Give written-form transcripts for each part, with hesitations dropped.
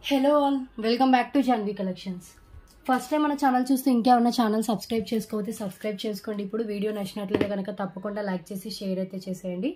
Hello all, welcome back to Janvi collections. First time మన channel చూస్తే ఇంకా ఉన్న ఛానల్ సబ్స్క్రైబ్ చేసుకోకపోతే సబ్స్క్రైబ్ చేసుకోండి. ఇప్పుడు వీడియో నచ్చినట్లయితే కనుక తప్పకుండా లైక్ చేసి షేర్ అయితే చేసేయండి.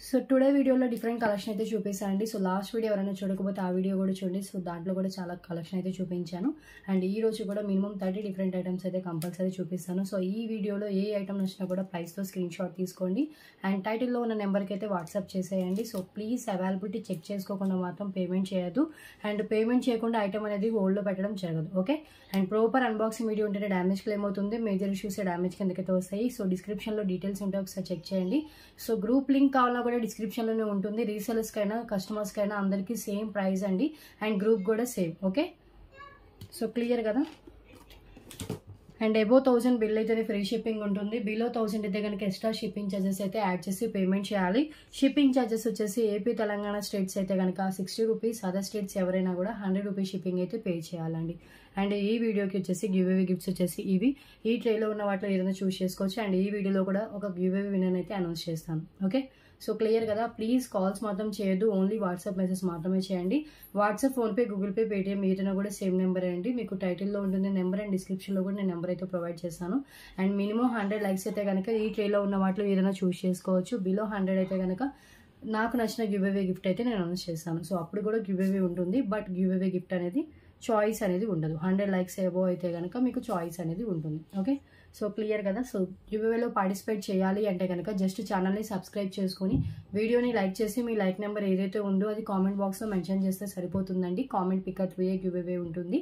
సో టుడే వీడియోలో డిఫరెంట్ కలెక్షన్ అయితే చూపిస్తానండి. సో లాస్ట్ వీడియో ఎవరైనా చూడకపోతే ఆ వీడియో కూడా చూడండి. సో దాంట్లో కూడా చాలా కలెక్షన్ అయితే చూపించాను. అండ్ ఈ రోజు కూడా మినిమం 30 డిఫరెంట్ ఐటమ్స్ అయితే కంపల్సరీ చూపిస్తాను. సో ఈ వీడియోలో ఏ ఐటమ్ నచ్చినా కూడా ప్రైస్తో స్క్రీన్ షాట్ తీసుకోండి. అండ్ టైటిల్లో ఉన్న నెంబర్కి అయితే వాట్సాప్ చేసేయండి. సో ప్లీజ్ అవైలబిలిటీ చెక్ చేసుకోకుండా మాత్రం పేమెంట్ చేయొద్దు. అండ్ పేమెంట్ చేయకుండా ఐటమ్ అనేది హోల్డ్లో పెట్టడం జరగదు. Okay. And proper unboxing video ఉంటేనే డ్యామేజ్ క్లెయిమ్ అవుతుంది. మేజర్ ఇష్యూస్ డ్యామేజ్ కిందకైతే వస్తాయి. సో డిస్క్రిప్షన్లో డీటెయిల్స్ ఉంటే ఒకసారి చెక్ చేయండి. సో గ్రూప్ లింక్ కావాలన్నా కూడా డిస్క్రిప్షన్లోనే ఉంటుంది. రీసెలర్స్కైనా కస్టమర్స్కైనా అందరికీ సేమ్ ప్రైస్ అండి. అండ్ గ్రూప్ కూడా సేమ్. ఓకే. సో క్లియర్ కదా. అండ్ అబోవ్ 1000 బిల్ అయితేనే ఫ్రీ షిప్పింగ్ ఉంటుంది. బిలో 1000 అయితే కనుక ఎక్స్ట్రా షిప్పింగ్ ఛార్జెస్ అయితే యాడ్ చేసి పేమెంట్ చేయాలి. షిప్పింగ్ ఛార్జెస్ వచ్చేసి ఏపీ తెలంగాణ స్టేట్స్ అయితే కనుక 60 రూపీస్, అదర్ స్టేట్స్ ఎవరైనా కూడా 100 రూపీస్ షిప్పింగ్ అయితే పే చేయాలండి. అండ్ ఈ వీడియోకి వచ్చేసి గివ్ అవే గిఫ్ట్స్ వచ్చేసి ఇవి. ఈ ట్రేలో ఉన్న వాటిలో ఏదైనా చూస్ చేసుకోవచ్చు. అండ్ ఈ వీడియోలో కూడా ఒక గివ్ అవే విన్నర్ అయితే అనౌన్స్ చేస్తాను. ఓకే. సో క్లియర్ కదా. ప్లీజ్ కాల్స్ మాత్రం చేయొద్దు. ఓన్లీ వాట్సాప్ మెసేజ్ మాత్రమే చేయండి. WhatsApp, PhonePe, Google pay, Paytm ఏదైనా కూడా సేమ్ నెంబర్ అండి. మీకు టైటిల్లో ఉంటుంది నెంబర్ అండ్ డిస్క్రిప్షన్లో కూడా నేను నెంబర్ అయితే ప్రొవైడ్ చేస్తాను. అండ్ మినిమం 100 లైక్స్ అయితే కనుక ఈ ట్రేలో ఉన్న వాటిలో ఏదైనా చూస్ చేసుకోవచ్చు. బిలో 100 అయితే కనుక నాకు నచ్చిన గివ్ అవే గిఫ్ట్ అయితే నేను అనౌన్స్ చేస్తాను. సో అప్పుడు కూడా గివ్ అవే ఉంటుంది. బట్ గివ్ అవే గిఫ్ట్ అనేది చాయిస్ అనేది ఉండదు. 100 లైక్స్ అబోవ్ అయితే కనుక మీకు చాయిస్ అనేది ఉంటుంది. ఓకే. సో క్లియర్ కదా. సో గివ్అవేలో పార్టిసిపేట్ చేయాలి అంటే కనుక జస్ట్ ఛానల్ని సబ్స్క్రైబ్ చేసుకొని వీడియోని లైక్ చేసి మీ లైక్ నెంబర్ ఏదైతే ఉందో అది కామెంట్ బాక్స్లో మెన్షన్ చేస్తే సరిపోతుందండి. కామెంట్ పిక్ త్రూ గివ్అవే ఉంటుంది.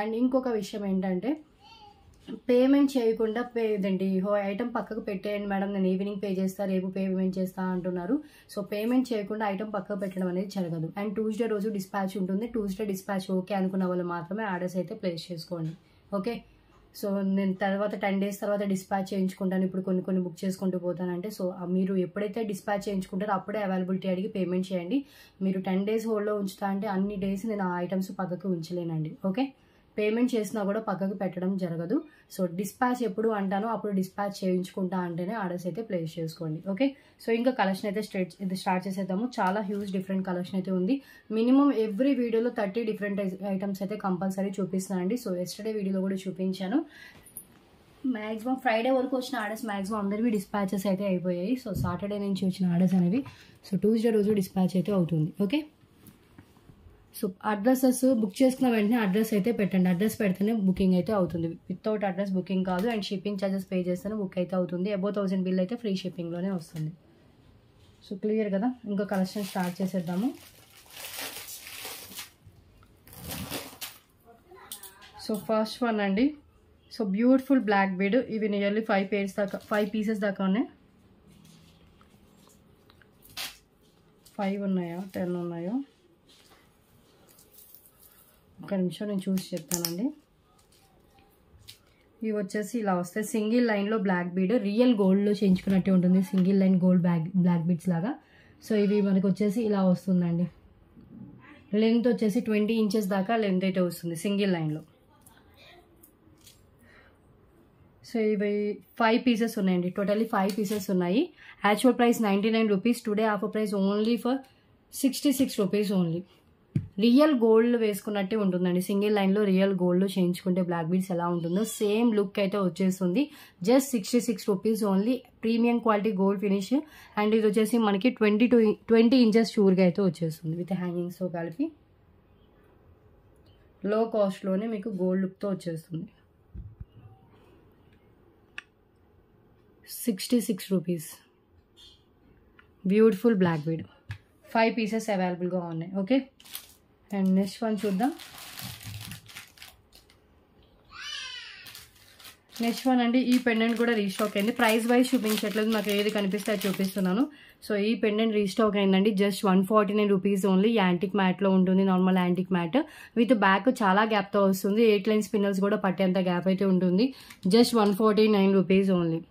అండ్ ఇంకొక విషయం ఏంటంటే పేమెంట్ చేయకుండా ఇదండి ఐటమ్ పక్కకు పెట్టేయండి మేడం, నేను ఈవినింగ్ పే చేస్తా, రేపు పేమెంట్ చేస్తా అంటున్నారు. సో పేమెంట్ చేయకుండా ఐటమ్ పక్కకు పెట్టడం అనేది జరగదు. అండ్ ట్యూస్డే రోజు డిస్పాచ్ ఉంటుంది. ట్యూస్డే డిస్పాచ్ ఓకే అనుకున్న వాళ్ళు మాత్రమే ఆర్డర్స్ అయితే ప్లేస్ చేసుకోండి. ఓకే. సో నేను తర్వాత 10 డేస్ తర్వాత డిస్పాచ్ చేయించుకుంటాను, ఇప్పుడు కొన్ని బుక్ చేసుకుంటూ పోతానంటే సో మీరు ఎప్పుడైతే డిస్పాచ్ చేయించుకుంటారో అప్పుడే అవైలబిలిటీ అడిగి పేమెంట్ చేయండి. మీరు 10 డేస్ హోల్డ్లో ఉంచుతా అంటే అన్ని డేస్ నేను ఆ ఐటమ్స్ పక్కకు ఉంచలేనండి. ఓకే. పేమెంట్ చేసినా కూడా పక్కకు పెట్టడం జరగదు. సో డిస్పాచ్ ఎప్పుడు అంటానో అప్పుడు డిస్పాచ్ చేయించుకుంటా అంటేనే ఆర్డర్స్ అయితే ప్లేస్ చేసుకోండి. ఓకే. సో ఇంకా కలెక్షన్ అయితే స్టార్ట్ చేసేద్దాము. చాలా హ్యూజ్ డిఫరెంట్ కలెక్షన్ అయితే ఉంది. మినిమం ఎవ్రీ వీడియోలో 30 డిఫరెంట్ ఐటమ్స్ అయితే కంపల్సరీ చూపిస్తానండి. సో ఎస్టర్డే వీడియోలో కూడా చూపించాను. మ్యాక్సిమం ఫ్రైడే వరకు వచ్చిన ఆర్డర్స్ మ్యాక్సిమం అందరివి డిస్పాచెస్ అయితే అయిపోయాయి. సో సాటర్డే నుంచి వచ్చిన ఆర్డర్స్ అనేవి సో ట్యూస్డే రోజు డిస్పాచ్ అయితే అవుతుంది. ఓకే. సో అడ్రసెస్ బుక్ చేసుకున్న వెంటనే అడ్రస్ అయితే పెట్టండి. అడ్రస్ పెడితేనే బుకింగ్ అయితే అవుతుంది. వితౌట్ అడ్రస్ బుకింగ్ కాదు. అండ్ షిప్పింగ్ ఛార్జెస్ పే చేస్తేనే బుక్ అయితే అవుతుంది. అబోవ్ 1000 బిల్ అయితే ఫ్రీ షిప్పింగ్లోనే వస్తుంది. సో క్లియర్ కదా. ఇంకా కలెక్షన్ స్టార్ట్ చేసేద్దాము. సో ఫస్ట్ వన్ అండి. So beautiful black bead. ఇవి నియర్లీ 5 పీసెస్ దాకా ఉన్నాయి. 5 ఉన్నాయా 10 ఉన్నాయో ఒక నిమిషం నేను చూసి చెప్తానండి. ఇవి వచ్చేసి ఇలా వస్తాయి. సింగిల్ లైన్లో బ్లాక్ బీడ్, రియల్ గోల్డ్లో చేయించుకున్నట్టే ఉంటుంది. Single line gold black beads లాగా. సో ఇవి మనకు వచ్చేసి ఇలా వస్తుందండి. లెంత్ వచ్చేసి 20 ఇంచెస్ దాకా లెంత్ అయితే వస్తుంది సింగిల్ లైన్లో. సో ఇవి 5 పీసెస్ ఉన్నాయండి. టోటల్లీ 5 పీసెస్ ఉన్నాయి. Actual price 99 rupees. Today offer price only for 66 rupees only. Real gold వేసుకున్నట్టే ఉంటుందండి. సింగిల్ లైన్లో రియల్ గోల్డ్ చేయించుకుంటే బ్లాక్ బీడ్స్ ఎలా ఉంటుందో సేమ్ లుక్ అయితే వచ్చేస్తుంది. Just 66 rupees only. Premium quality gold finish. And ఇది వచ్చేసి మనకి 20 ఇంచెస్ షూర్గా అయితే వచ్చేస్తుంది విత్ హ్యాంగింగ్స్తో కలిపి. లో కాస్ట్లోనే మీకు గోల్డ్ లుక్తో వచ్చేస్తుంది. 66 rupees. Beautiful black bead. 5 pieces అవైలబుల్గా ఉన్నాయి. ఓకే. అండ్ నెక్స్ట్ వన్ చూద్దాం. నెక్స్ట్ వన్ అండి. ఈ పెండెంట్ కూడా రీస్టాక్ అయింది. ప్రైస్ వైజ్ చూపించట్లేదు, నాకు ఏది కనిపిస్తే అది చూపిస్తున్నాను. సో ఈ పెండెంట్ రీస్టాక్ అయిందండి. Just 149 rupees only. యాంటిక్ మ్యాట్లో ఉంటుంది. Normal antique matte with back చాలా గ్యాప్తో వస్తుంది. 8 లైన్ స్పిన్నర్స్ కూడా పట్టేంత గ్యాప్ అయితే ఉంటుంది. Just 149 rupees only.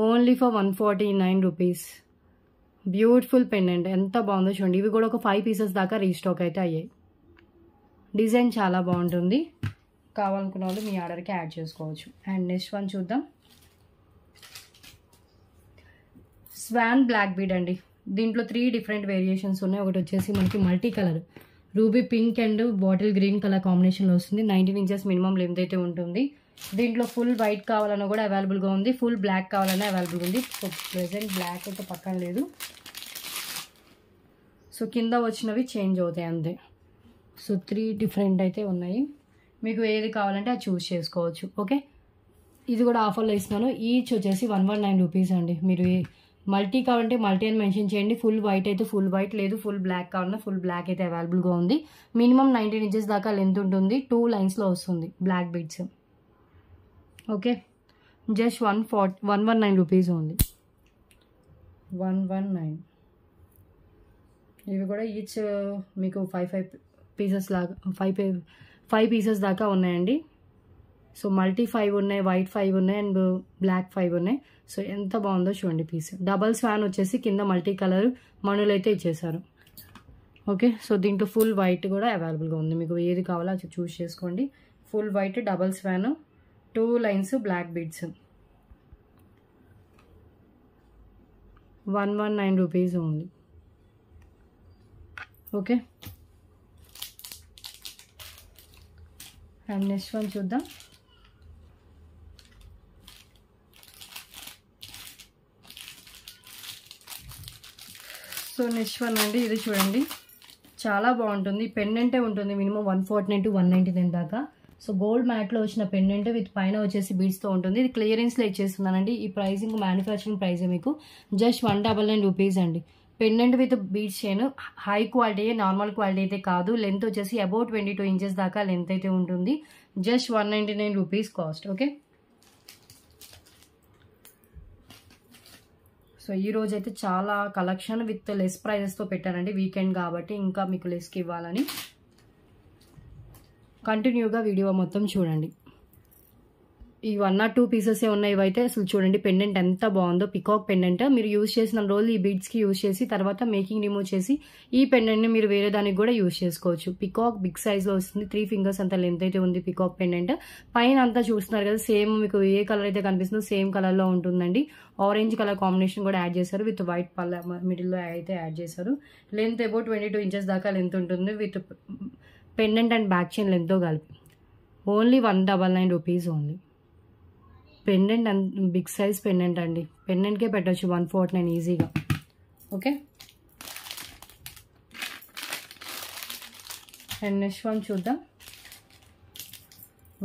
Only for 149 rupees. Beautiful pendant ఎంత బాగుందో చూడండి. ఇవి కూడా ఒక 5 పీసెస్ దాకా రీస్టాక్ అయితే అయ్యాయి. డిజైన్ చాలా బాగుంటుంది. కావాలనుకున్న వాళ్ళు మీ ఆర్డర్కి యాడ్ చేసుకోవచ్చు. అండ్ నెక్స్ట్ వన్ చూద్దాం. స్వాన్ బ్లాక్ బీడ్ అండి. దీంట్లో 3 డిఫరెంట్ వేరియేషన్స్ ఉన్నాయి. ఒకటి వచ్చేసి మనకి multi colour ruby pink and bottle green colour కాంబినేషన్లో వస్తుంది. 19 ఇంచెస్ మినిమం లెంత్ అయితే ఉంటుంది. దీంట్లో ఫుల్ వైట్ కావాలన్నా కూడా అవైలబుల్గా ఉంది, ఫుల్ బ్లాక్ కావాలన్నా అవైలబుల్గా ఉంది. సో ప్రెజెంట్ బ్లాక్ అయితే పక్కన లేదు. సో కింద వచ్చినవి చేంజ్ అవుతాయి అంతే. సో 3 డిఫరెంట్ అయితే ఉన్నాయి. మీకు ఏది కావాలంటే అది చూస్ చేసుకోవచ్చు. ఓకే, ఇది కూడా ఆఫర్లో ఇస్తున్నాను. ఈచ్ వచ్చేసి 119 రూపీస్ అండి. మీరు మల్టీ కావాలంటే మల్టీ అని మెన్షన్ చేయండి. ఫుల్ వైట్ అయితే ఫుల్ వైట్, లేదు ఫుల్ బ్లాక్ కావాలన్నా ఫుల్ బ్లాక్ అయితే అవైలబుల్గా ఉంది. మినిమం 19 ఇంచెస్ దాకా లెంత్ ఉంటుంది. 2 లైన్స్లో వస్తుంది black beads. Okay, just 119 rupees ఉంది. 119. ఇవి కూడా ఈచ్ మీకు 5 పీసెస్ లాగా 5 పీసెస్ దాకా ఉన్నాయండి. సో మల్టీ 5 ఉన్నాయి, వైట్ 5 ఉన్నాయి అండ్ బ్లాక్ 5 ఉన్నాయి. సో ఎంత బాగుందో చూడండి పీస్. డబల్ స్వాన్ వచ్చేసి కింద మల్టీ కలర్ మణులు అయితే ఇచ్చేసారు. ఓకే, సో దీంట్లో ఫుల్ వైట్ కూడా అవైలబుల్గా ఉంది. మీకు ఏది కావాలో అది చూస్ చేసుకోండి. Full white double swan, 2 lines black beads. 119 rupees ఉంది. ఓకే, అండ్ నెక్స్ట్ వన్ చూద్దాం. సో నెక్స్ట్ వన్ అండి, ఇది చూడండి చాలా బాగుంటుంది. పెండెంటే ఉంటుంది మినిమం 149 to 199 దాకా. సో గోల్డ్ మ్యాట్లో వచ్చిన పెండెంట్ విత్ పైన వచ్చేసి బీడ్స్తో ఉంటుంది. ఇది క్లియరెన్స్లో ఇచ్చేస్తున్నానండి. ఈ ప్రైసింగ్ మ్యానుఫ్యాక్చరింగ్ ప్రైస్ మీకు జస్ట్ 199 రూపీస్ అండి. Pendant with beads chain, high quality, normal quality అయితే కాదు. లెంత్ వచ్చేసి అబౌట్ 22 ఇంచెస్ దాకా లెంత్ అయితే ఉంటుంది. Just 199 rupees cost. Okay, so ఈ రోజు అయితే చాలా కలెక్షన్ విత్ లెస్ ప్రైజెస్తో పెట్టానండి. వీకెండ్ కాబట్టి ఇంకా మీకు లెస్కి ఇవ్వాలని కంటిన్యూగా వీడియో మొత్తం చూడండి. ఈ 1 or 2 పీసెస్ ఉన్నాయి. ఇవైతే అసలు చూడండి పెండెంట్ ఎంత బాగుందో. పికాక్ పెండెంట్ మీరు యూజ్ చేసిన రోజు ఈ బీడ్స్కి యూజ్ చేసి తర్వాత మేకింగ్ రిమూవ్ చేసి ఈ పెండెంట్ని మీరు వేరే దానికి కూడా యూజ్ చేసుకోవచ్చు. పికాక్ బిగ్ సైజ్లో వస్తుంది. 3 ఫింగర్స్ అంత లెంత్ అయితే ఉంది పికాక్ పెండెంట్. పైన అంతా చూస్తున్నారు కదా, సేమ్ మీకు ఏ కలర్ అయితే కనిపిస్తుందో సేమ్ కలర్లో ఉంటుందండి. ఆరెంజ్ కలర్ కాంబినేషన్ కూడా యాడ్ చేశారు. విత్ వైట్ పల్ల మిడిల్లో అయితే యాడ్ చేశారు. లెంత్ అబౌట్ 22 ఇంచెస్ దాకా లెంత్ ఉంటుంది. With pendant and back chain లెంత్తో కలిపి only 199 rupees only. Pendant and big size pendant అండి. పెండెంట్కే పెట్టవచ్చు 149 ఈజీగా. ఓకే, అండ్ నెక్స్ట్ వన్ చూద్దాం.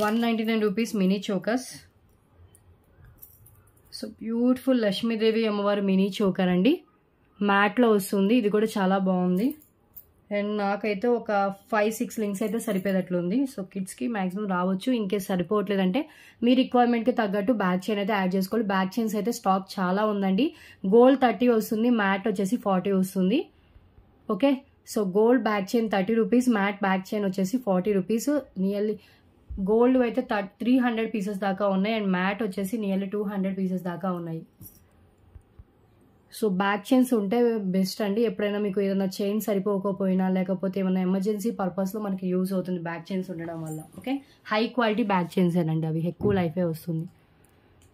199 rupees mini chokers. So beautiful Lakshmidevi అమ్మవారు మినీ చోకర్ అండి. మ్యాట్లో వస్తుంది. ఇది కూడా చాలా బాగుంది. అండ్ నాకైతే ఒక 5-6 లింక్స్ అయితే సరిపోయేటట్లుంది. సో కిడ్స్కి మ్యాక్సిమం రావచ్చు. ఇంకేస్ సరిపోవట్లేదంటే మీ రిక్వైర్మెంట్కి తగ్గట్టు బ్యాక్ చైన్ అయితే యాడ్ చేసుకోవాలి. బ్యాక్ చైన్స్ అయితే స్టాక్ చాలా ఉందండి. గోల్డ్ 30 వస్తుంది, మ్యాట్ వచ్చేసి 40 వస్తుంది. Okay, so gold back chain 30 rupees, mat back chain వచ్చేసి 40 రూపీస్. నియర్లీ గోల్డ్ అయితే 300 పీసెస్ దాకా ఉన్నాయి అండ్ మ్యాట్ వచ్చేసి నియర్లీ 200 పీసెస్ దాకా ఉన్నాయి. సో బ్యాక్ చైన్స్ ఉంటే బెస్ట్ అండి. ఎప్పుడైనా మీకు ఏదైనా చైన్ సరిపోకపోయినా లేకపోతే ఏమైనా ఎమర్జెన్సీ పర్పస్లో మనకి యూజ్ అవుతుంది బ్యాక్ చైన్స్ ఉండడం వల్ల. Okay, high quality back chains అండి, అవి ఎక్కువ లైఫే వస్తుంది.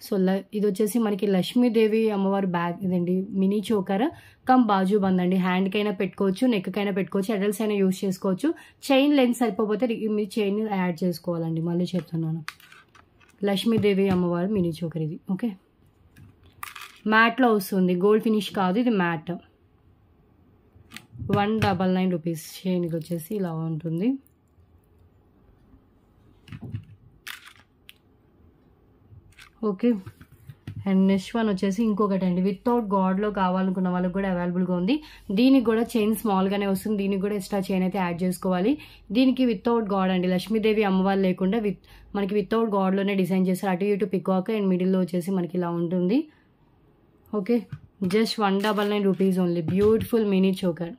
సో ఇది వచ్చేసి మనకి లక్ష్మీదేవి అమ్మవారి బ్యాగ్ ఇదండి. మినీ చోకర్ కమ్ బాజు బంద్ అండి. హ్యాండ్కైనా పెట్టుకోవచ్చు, నెక్కైనా పెట్టుకోవచ్చు, అడల్ట్స్ అయినా యూజ్ చేసుకోవచ్చు. చైన్ లెంత్ సరిపోతే మీ చైన్ యాడ్ చేసుకోవాలండి. మళ్ళీ చెప్తున్నాను, లక్ష్మీదేవి అమ్మవారి మినీ చోకర్ ఇది. ఓకే, మ్యాట్లో వస్తుంది, గోల్డ్ ఫినిష్ కాదు, ఇది మ్యాట్. 199 రూపీస్. చైన్ ఇది వచ్చేసి ఇలా ఉంటుంది. ఓకే, అండ్ నెక్స్ట్ వన్ వచ్చేసి ఇంకొకటి అండి. వితౌట్ గాడ్లో కావాలనుకున్న వాళ్ళకి కూడా అవైలబుల్గా ఉంది. దీనికి కూడా చైన్ స్మాల్గానే వస్తుంది. దీనికి కూడా ఎక్స్ట్రా చైన్ అయితే యాడ్ చేసుకోవాలి. దీనికి వితౌట్ గాడ్ అండి, లక్ష్మీదేవి అమ్మవారు లేకుండా మనకి వితౌట్ గాడ్లోనే డిజైన్ చేస్తారు. అటు ఇటు పికాక్ అండ్ మిడిల్లో వచ్చేసి మనకి ఇలా ఉంటుంది. Okay, just 199 rupees only. Beautiful mini choker.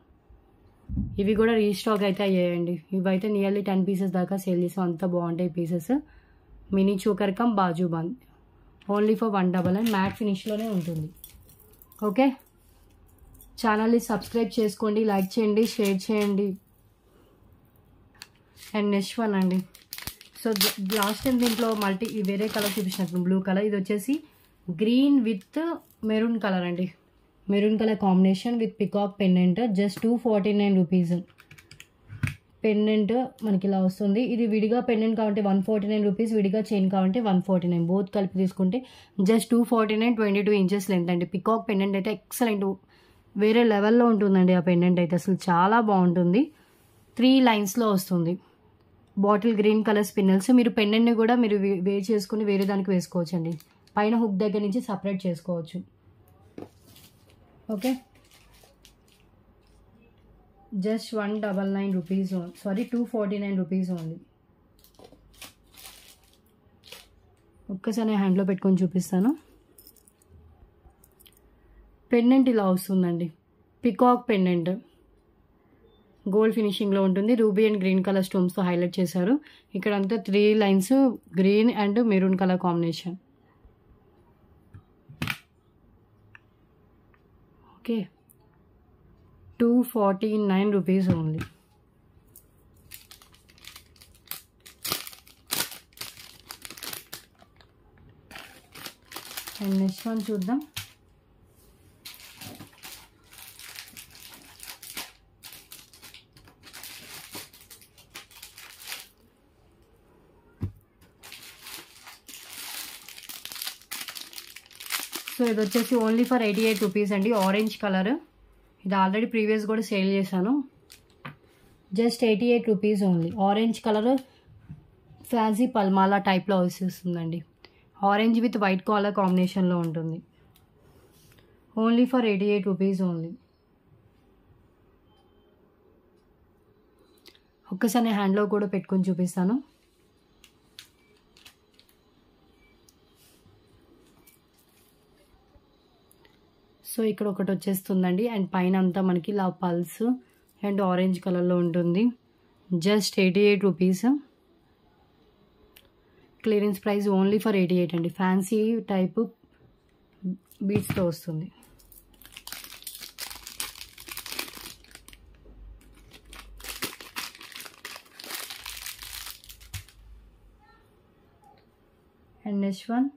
ఇవి కూడా రీస్టాక్ అయితే అయ్యాయండి. ఇవైతే నియర్లీ 10 పీసెస్ దాకా సేల్ చేసాం. అంత బాగుంటాయి pieces. Mini choker come bajuband only for 199. Matte ఫినిష్లోనే ఉంటుంది. ఓకే, ఛానల్ని సబ్స్క్రైబ్ చేసుకోండి, లైక్ చేయండి, షేర్ చేయండి. అండ్ నెక్స్ట్ వన్ అండి. సో లాస్ట్ టైం దీంట్లో వేరే కలర్ చూపించినట్టు బ్లూ కలర్. ఇది వచ్చేసి గ్రీన్ విత్ మెరూన్ కలర్ అండి. Maroon colour combination with peacock pendant. Just 249 rupees. Pendant మనకి ఇలా వస్తుంది. ఇది విడిగా పెండెంట్ కావాలంటే 149 రూపీస్, విడిగా చైన్ కావాలంటే 149. బోత్ కలిపి తీసుకుంటే జస్ట్ 249. 22 ఇంచెస్ లెంత్ అండి. పికాక్ పెండెంట్ అయితే ఎక్సలెంట్, వేరే లెవెల్లో ఉంటుందండి ఆ పెండెంట్ అయితే. అసలు చాలా బాగుంటుంది. 3 లైన్స్లో వస్తుంది. Bottle green colour spinels. మీరు పెండెంట్ని కూడా మీరు వేర్ చేసుకుని వేరే దానికి వేసుకోవచ్చు అండి. పైన హుక్ దగ్గర నుంచి సపరేట్ చేసుకోవచ్చు. Okay, just 199 rupees, sorry 249 rupees only. ఒక్కసారి హ్యాండ్లో పెట్టుకొని చూపిస్తాను. పెండెంట్ ఇలా వస్తుందండి. పికాక్ పెండెంట్ గోల్డ్ ఫినిషింగ్లో ఉంటుంది. రూబీ అండ్ గ్రీన్ కలర్ స్టోన్స్తో హైలైట్ చేశారు. ఇక్కడ అంతా 3 lines green and maroon colour combination. Okay, 249 rupees only. And next one చూద్దాం. సో ఇది వచ్చేసి ఓన్లీ ఫర్ 88 రూపీస్ అండి. Orange colour. ఇది ఆల్రెడీ ప్రీవియస్ కూడా సేల్ చేశాను. Just 88 rupees only. Orange colour fancy పల్మాలా టైప్లో వస్తుందండి. ఆరెంజ్ విత్ వైట్ కాలర్ కాంబినేషన్లో ఉంటుంది. Only for 88 rupees only. ఒక్కసారి నేను హ్యాండ్లో కూడా పెట్టుకొని చూపిస్తాను. సో ఇక్కడ ఒకటి వచ్చేస్తుందండి. అండ్ పైన అంతా మనకి ఇలా పల్స్ అండ్ ఆరెంజ్ కలర్లో ఉంటుంది. Just 88 rupees. Clearance price only for 88 అండి. ఫ్యాన్సీ టైపు బీడ్స్తో వస్తుంది. And next one.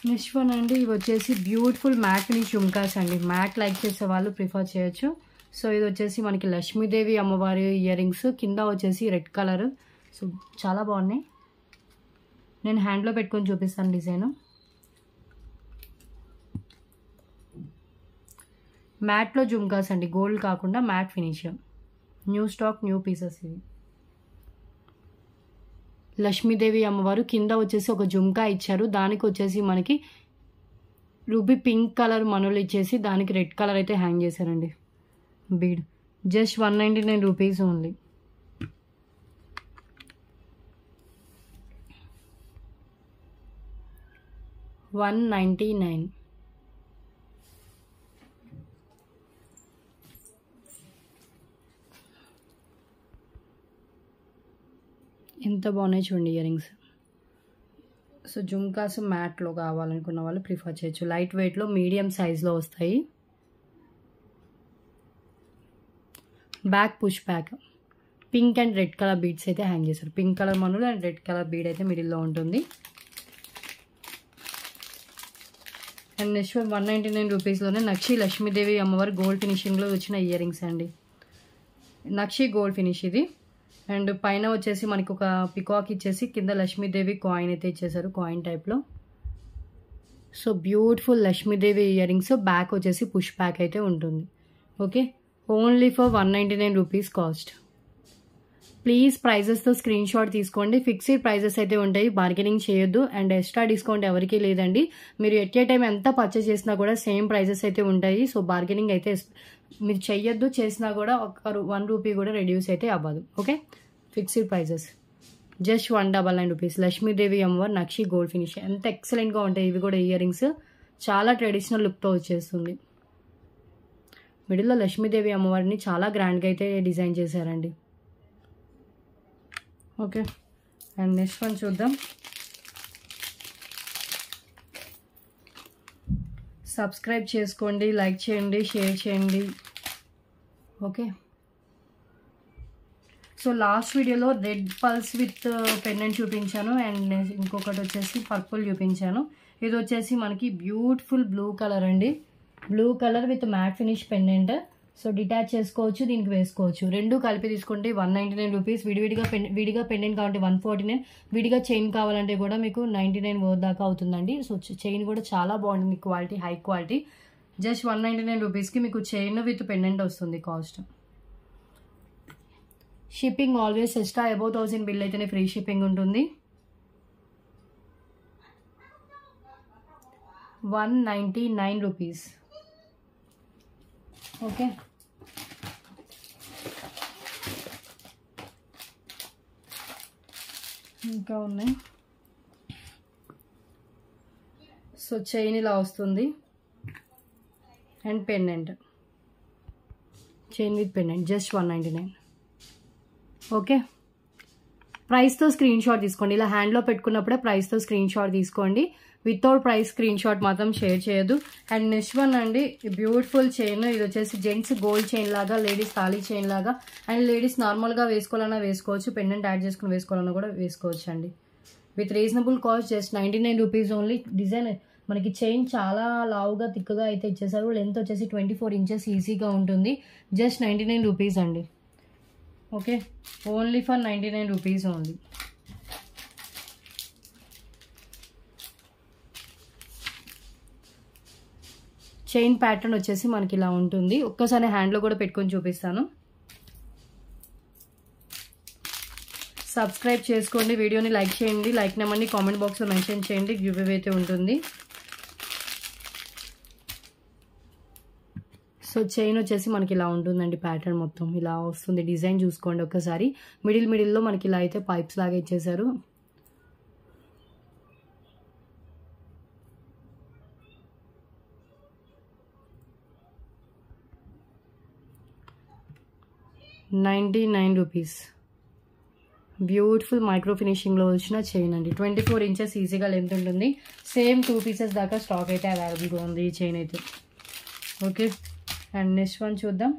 Next one అండి. ఇవి వచ్చేసి బ్యూటిఫుల్ మ్యాట్ ఫినిష్ జుమ్కాస్ అండి. మ్యాట్ లైక్ చేసే వాళ్ళు ప్రిఫర్ చేయొచ్చు. సో ఇది వచ్చేసి మనకి లక్ష్మీదేవి అమ్మవారి ఇయర్ రింగ్స్. కింద వచ్చేసి రెడ్ కలర్. సో చాలా బాగున్నాయి. నేను హ్యాండ్లో పెట్టుకొని చూపిస్తాను డిజైన్. మ్యాట్లో జుమ్కాస్ అండి, గోల్డ్ కాకుండా matte finish. New stock, new pieces ఇవి. లక్ష్మీదేవి అమ్మవారు కింద వచ్చేసి ఒక జుమ్కా ఇచ్చారు. దానికి వచ్చేసి మనకి రూబీ పింక్ కలర్ మనులు ఇచ్చేసి దానికి రెడ్ కలర్ అయితే హ్యాంగ్ చేశారండి బీడ్. Just 199 rupees only. $199. ఎంత బాగున్నాయి చూడండి ఇయర్ రింగ్స్. సో జుమ్కాస్ మ్యాట్లో కావాలనుకున్న వాళ్ళు ప్రిఫర్ చేయొచ్చు. లైట్ వెయిట్లో మీడియం సైజ్లో వస్తాయి. Back push back. Pink and red colour beads అయితే హ్యాంగ్ చేశారు. పింక్ కలర్ మనులు అండ్ రెడ్ కలర్ బీడ్ అయితే మిడిల్లో ఉంటుంది. అండ్ నెక్స్ట్ 199 రూపీస్లోనే నక్షి లక్ష్మీదేవి అమ్మవారు గోల్డ్ ఫినిషింగ్లో వచ్చిన ఇయర్ రింగ్స్ అండి. నక్షి గోల్డ్ ఫినిష్ ఇది. అండ్ పైన వచ్చేసి మనకి ఒక పికాక్ ఇచ్చేసి కింద లక్ష్మీదేవి కాయిన్ అయితే ఇచ్చేసారు, కాయిన్ టైప్లో. So beautiful Lakshmidevi earrings. Back వచ్చేసి పుష్ బ్యాక్ అయితే ఉంటుంది. Okay, only for 199 rupees cost. Please ప్రైజెస్తో స్క్రీన్ షాట్ తీసుకోండి. ఫిక్స్డ్ ప్రైజెస్ అయితే ఉంటాయి, బార్గెనింగ్ చేయొద్దు. అండ్ ఎక్స్ట్రా డిస్కౌంట్ ఎవరికీ లేదండి. మీరు ఎట్ ఏ టైం ఎంత పర్చేస్ చేసినా కూడా సేమ్ ప్రైజెస్ అయితే ఉంటాయి. సో బార్గెనింగ్ అయితే మీరు చెయ్యొద్దు. చేసినా కూడా ఒక 1 రూపీ కూడా రెడ్యూస్ అయితే అవ్వదు. Okay, fixed prices. Just 199 rupees. Lakshmidevi అమ్మవారు నక్షి గోల్డ్ ఫినిష్. ఎంత ఎక్సలెంట్గా ఉంటాయి ఇవి కూడా ఇయర్ రింగ్స్. చాలా ట్రెడిషనల్ లుక్తో వచ్చేస్తుంది. మిడిల్లో లక్ష్మీదేవి అమ్మవారిని చాలా గ్రాండ్గా అయితే డిజైన్ చేశారండి. ఓకే, అండ్ నెక్స్ట్ వన్ చూద్దాం. సబ్స్క్రైబ్ చేసుకోండి, లైక్ చేయండి, షేర్ చేయండి. ఓకే, సో లాస్ట్ వీడియోలో రెడ్ పల్స్ విత్ పెండెంట్ చూపించాను అండ్ ఇంకొకటి వచ్చేసి పర్పుల్ చూపించాను. ఇది వచ్చేసి మనకి బ్యూటిఫుల్ బ్లూ కలర్ అండి, blue colour with mat finish pendant. So detach చేసుకోవచ్చు, దీనికి వేసుకోవచ్చు. రెండు కలిపి తీసుకుంటే 199 రూపీస్. విడిగా పెండెంట్ కావాలంటే 149, విడిగా చైన్ కావాలంటే కూడా మీకు 99 దాకా అవుతుందండి. సో చైన్ కూడా చాలా బాగుంటుంది, క్వాలిటీ హై క్వాలిటీ. జస్ట్ 199 రూపీస్కి మీకు చైన్ విత్ పెండెంట్ వస్తుంది cost. Shipping always extra above 1000 bill అయితేనే ఫ్రీ షిప్పింగ్ ఉంటుంది. 199 రూపీస్. ఓకే, ఇంకా ఉన్నాయి. సో చైన్ ఇలా వస్తుంది and pendant, chain with pendant just 199. Okay, ప్రైస్తో స్క్రీన్ షాట్ తీసుకోండి. ఇలా హ్యాండ్లో పెట్టుకున్నప్పుడే ప్రైస్తో స్క్రీన్ షాట్ తీసుకోండి. వితౌట్ ప్రైస్ స్క్రీన్ షాట్ మాత్రం షేర్ చేయొద్దు. అండ్ నెక్స్ట్ వన్ అండి, బ్యూటిఫుల్ చైన్. ఇది వచ్చేసి జెంట్స్ గోల్డ్ చైన్ లాగా, లేడీస్ తాళీ చైన్ లాగా. అండ్ లేడీస్ నార్మల్గా వేసుకోవాలన్నా వేసుకోవచ్చు, పెండెంట్ యాడ్ చేసుకుని వేసుకోవాలన్నా కూడా వేసుకోవచ్చు అండి. With reasonable cost just 99 rupees only. Design మనకి చైన్ చాలా లావుగా థిక్గా అయితే ఇచ్చేసారు. లెంత్ వచ్చేసి 24 ఇంచెస్ ఈజీగా ఉంటుంది. జస్ట్ 99 రూపీస్ అండి. Okay, only for 99 rupees only. Chain pattern వచ్చేసి మనకి ఇలా ఉంటుంది. ఒక్కసారి హ్యాండ్లో కూడా పెట్టుకొని చూపిస్తాను. సబ్స్క్రైబ్ చేసుకోండి, వీడియోని లైక్ చేయండి, లైక్ నెంబర్ని కామెంట్ బాక్స్లో మెన్షన్ చేయండి. గివ్ అవే అయితే ఉంటుంది. సో చైన్ వచ్చేసి మనకి ఇలా ఉంటుందండి, ప్యాటర్న్ మొత్తం ఇలా వస్తుంది. డిజైన్ చూసుకోండి ఒక్కసారి. మిడిల్లో మనకి ఇలా అయితే పైప్స్ లాగా ఇచ్చేసారు. ₹99. బ్యూటిఫుల్ మైక్రో ఫినిషింగ్లో వచ్చిన చైన్ అండి. 24 ఇంచెస్ ఈజీగా లెంత్ ఉంటుంది. సేమ్ 2 పీసెస్ దాకా స్టాక్ అయితే అవైలబుల్గా ఉంది ఈ చైన్ అయితే. ఓకే, అండ్ నెక్స్ట్ వన్ చూద్దాం.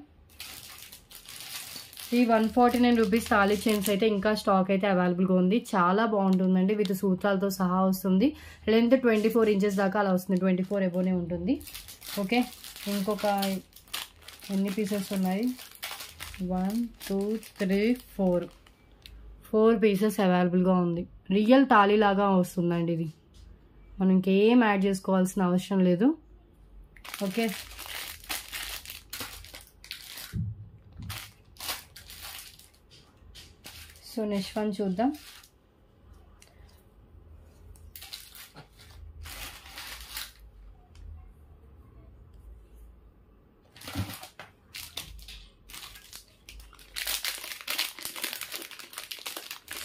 ఈ 149 రూపీస్ తాళీ చైన్స్ అయితే ఇంకా స్టాక్ అయితే అవైలబుల్గా ఉంది. చాలా బాగుంటుందండి, విత్ సూత్రాలతో సహా వస్తుంది. లెంత్ 24 ఇంచెస్ దాకా అలా వస్తుంది, 24 ఎబోనే ఉంటుంది. ఓకే, ఇంకొక ఎన్ని పీసెస్ ఉన్నాయి? 1 2 3 4 పీసెస్ అవైలబుల్గా ఉంది. రియల్ తాళీ లాగా వస్తుందండి ఇది. మనం ఇంకేం యాడ్ చేసుకోవాల్సిన అవసరం లేదు. ఓకే, సో నెక్స్ట్ వన్ చూద్దాం.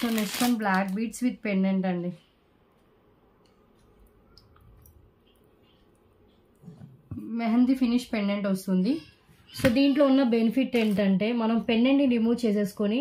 So next one black beads with pendant అండి. మెహందీ ఫినిష్ పెండెంట్ వస్తుంది. సో దీంట్లో ఉన్న బెనిఫిట్ ఏంటంటే మనం పెండెంట్ని రిమూవ్ చేసేసుకొని